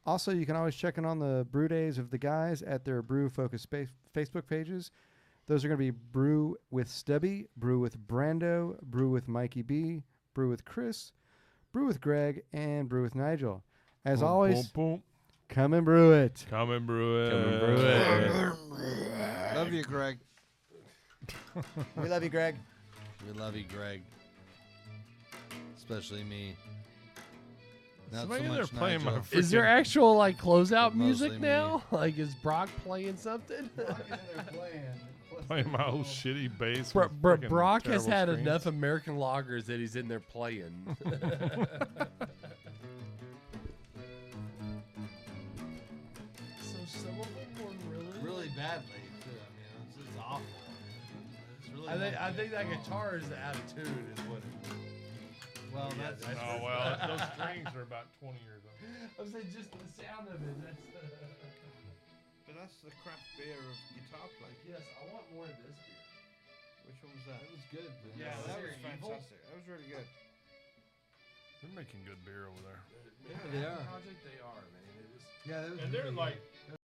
Also, you can always check in on the brew days of the guys at their Brew Focus Facebook pages. Those are going to be Brew with Stubby, Brew with Brando, Brew with Mikey B, Brew with Chris, Brew with Greg, and Brew with Nigel. As Boom, always, boom, boom. come and brew it. Come and brew it. Come and brew it. Love you, Greg. We love you, Greg. We love you, Greg. Especially me. Not Somebody so there much playing my Nigel. Is there freaking- actual like closeout But music mostly now? Like is Brock playing something? playing my old shitty bass. Bro, with bro, freaking Brock has terrible had screens. enough American lagers that he's in there playing. So some of them were Really badly, too. I mean, it's awful. It's really I think that guitar is out of tune, is what it is. well, Yeah, that's Oh well, those strings are about 20 years old. I'm saying just the sound of it. That's But that's the craft beer of guitar playing. yes, I want more of this beer. Which one was that? It was good. Yeah, that was was there evil? fantastic. That was really good. They're making good beer over there. Yeah, they are. Project they are, man. It was Yeah, And they're like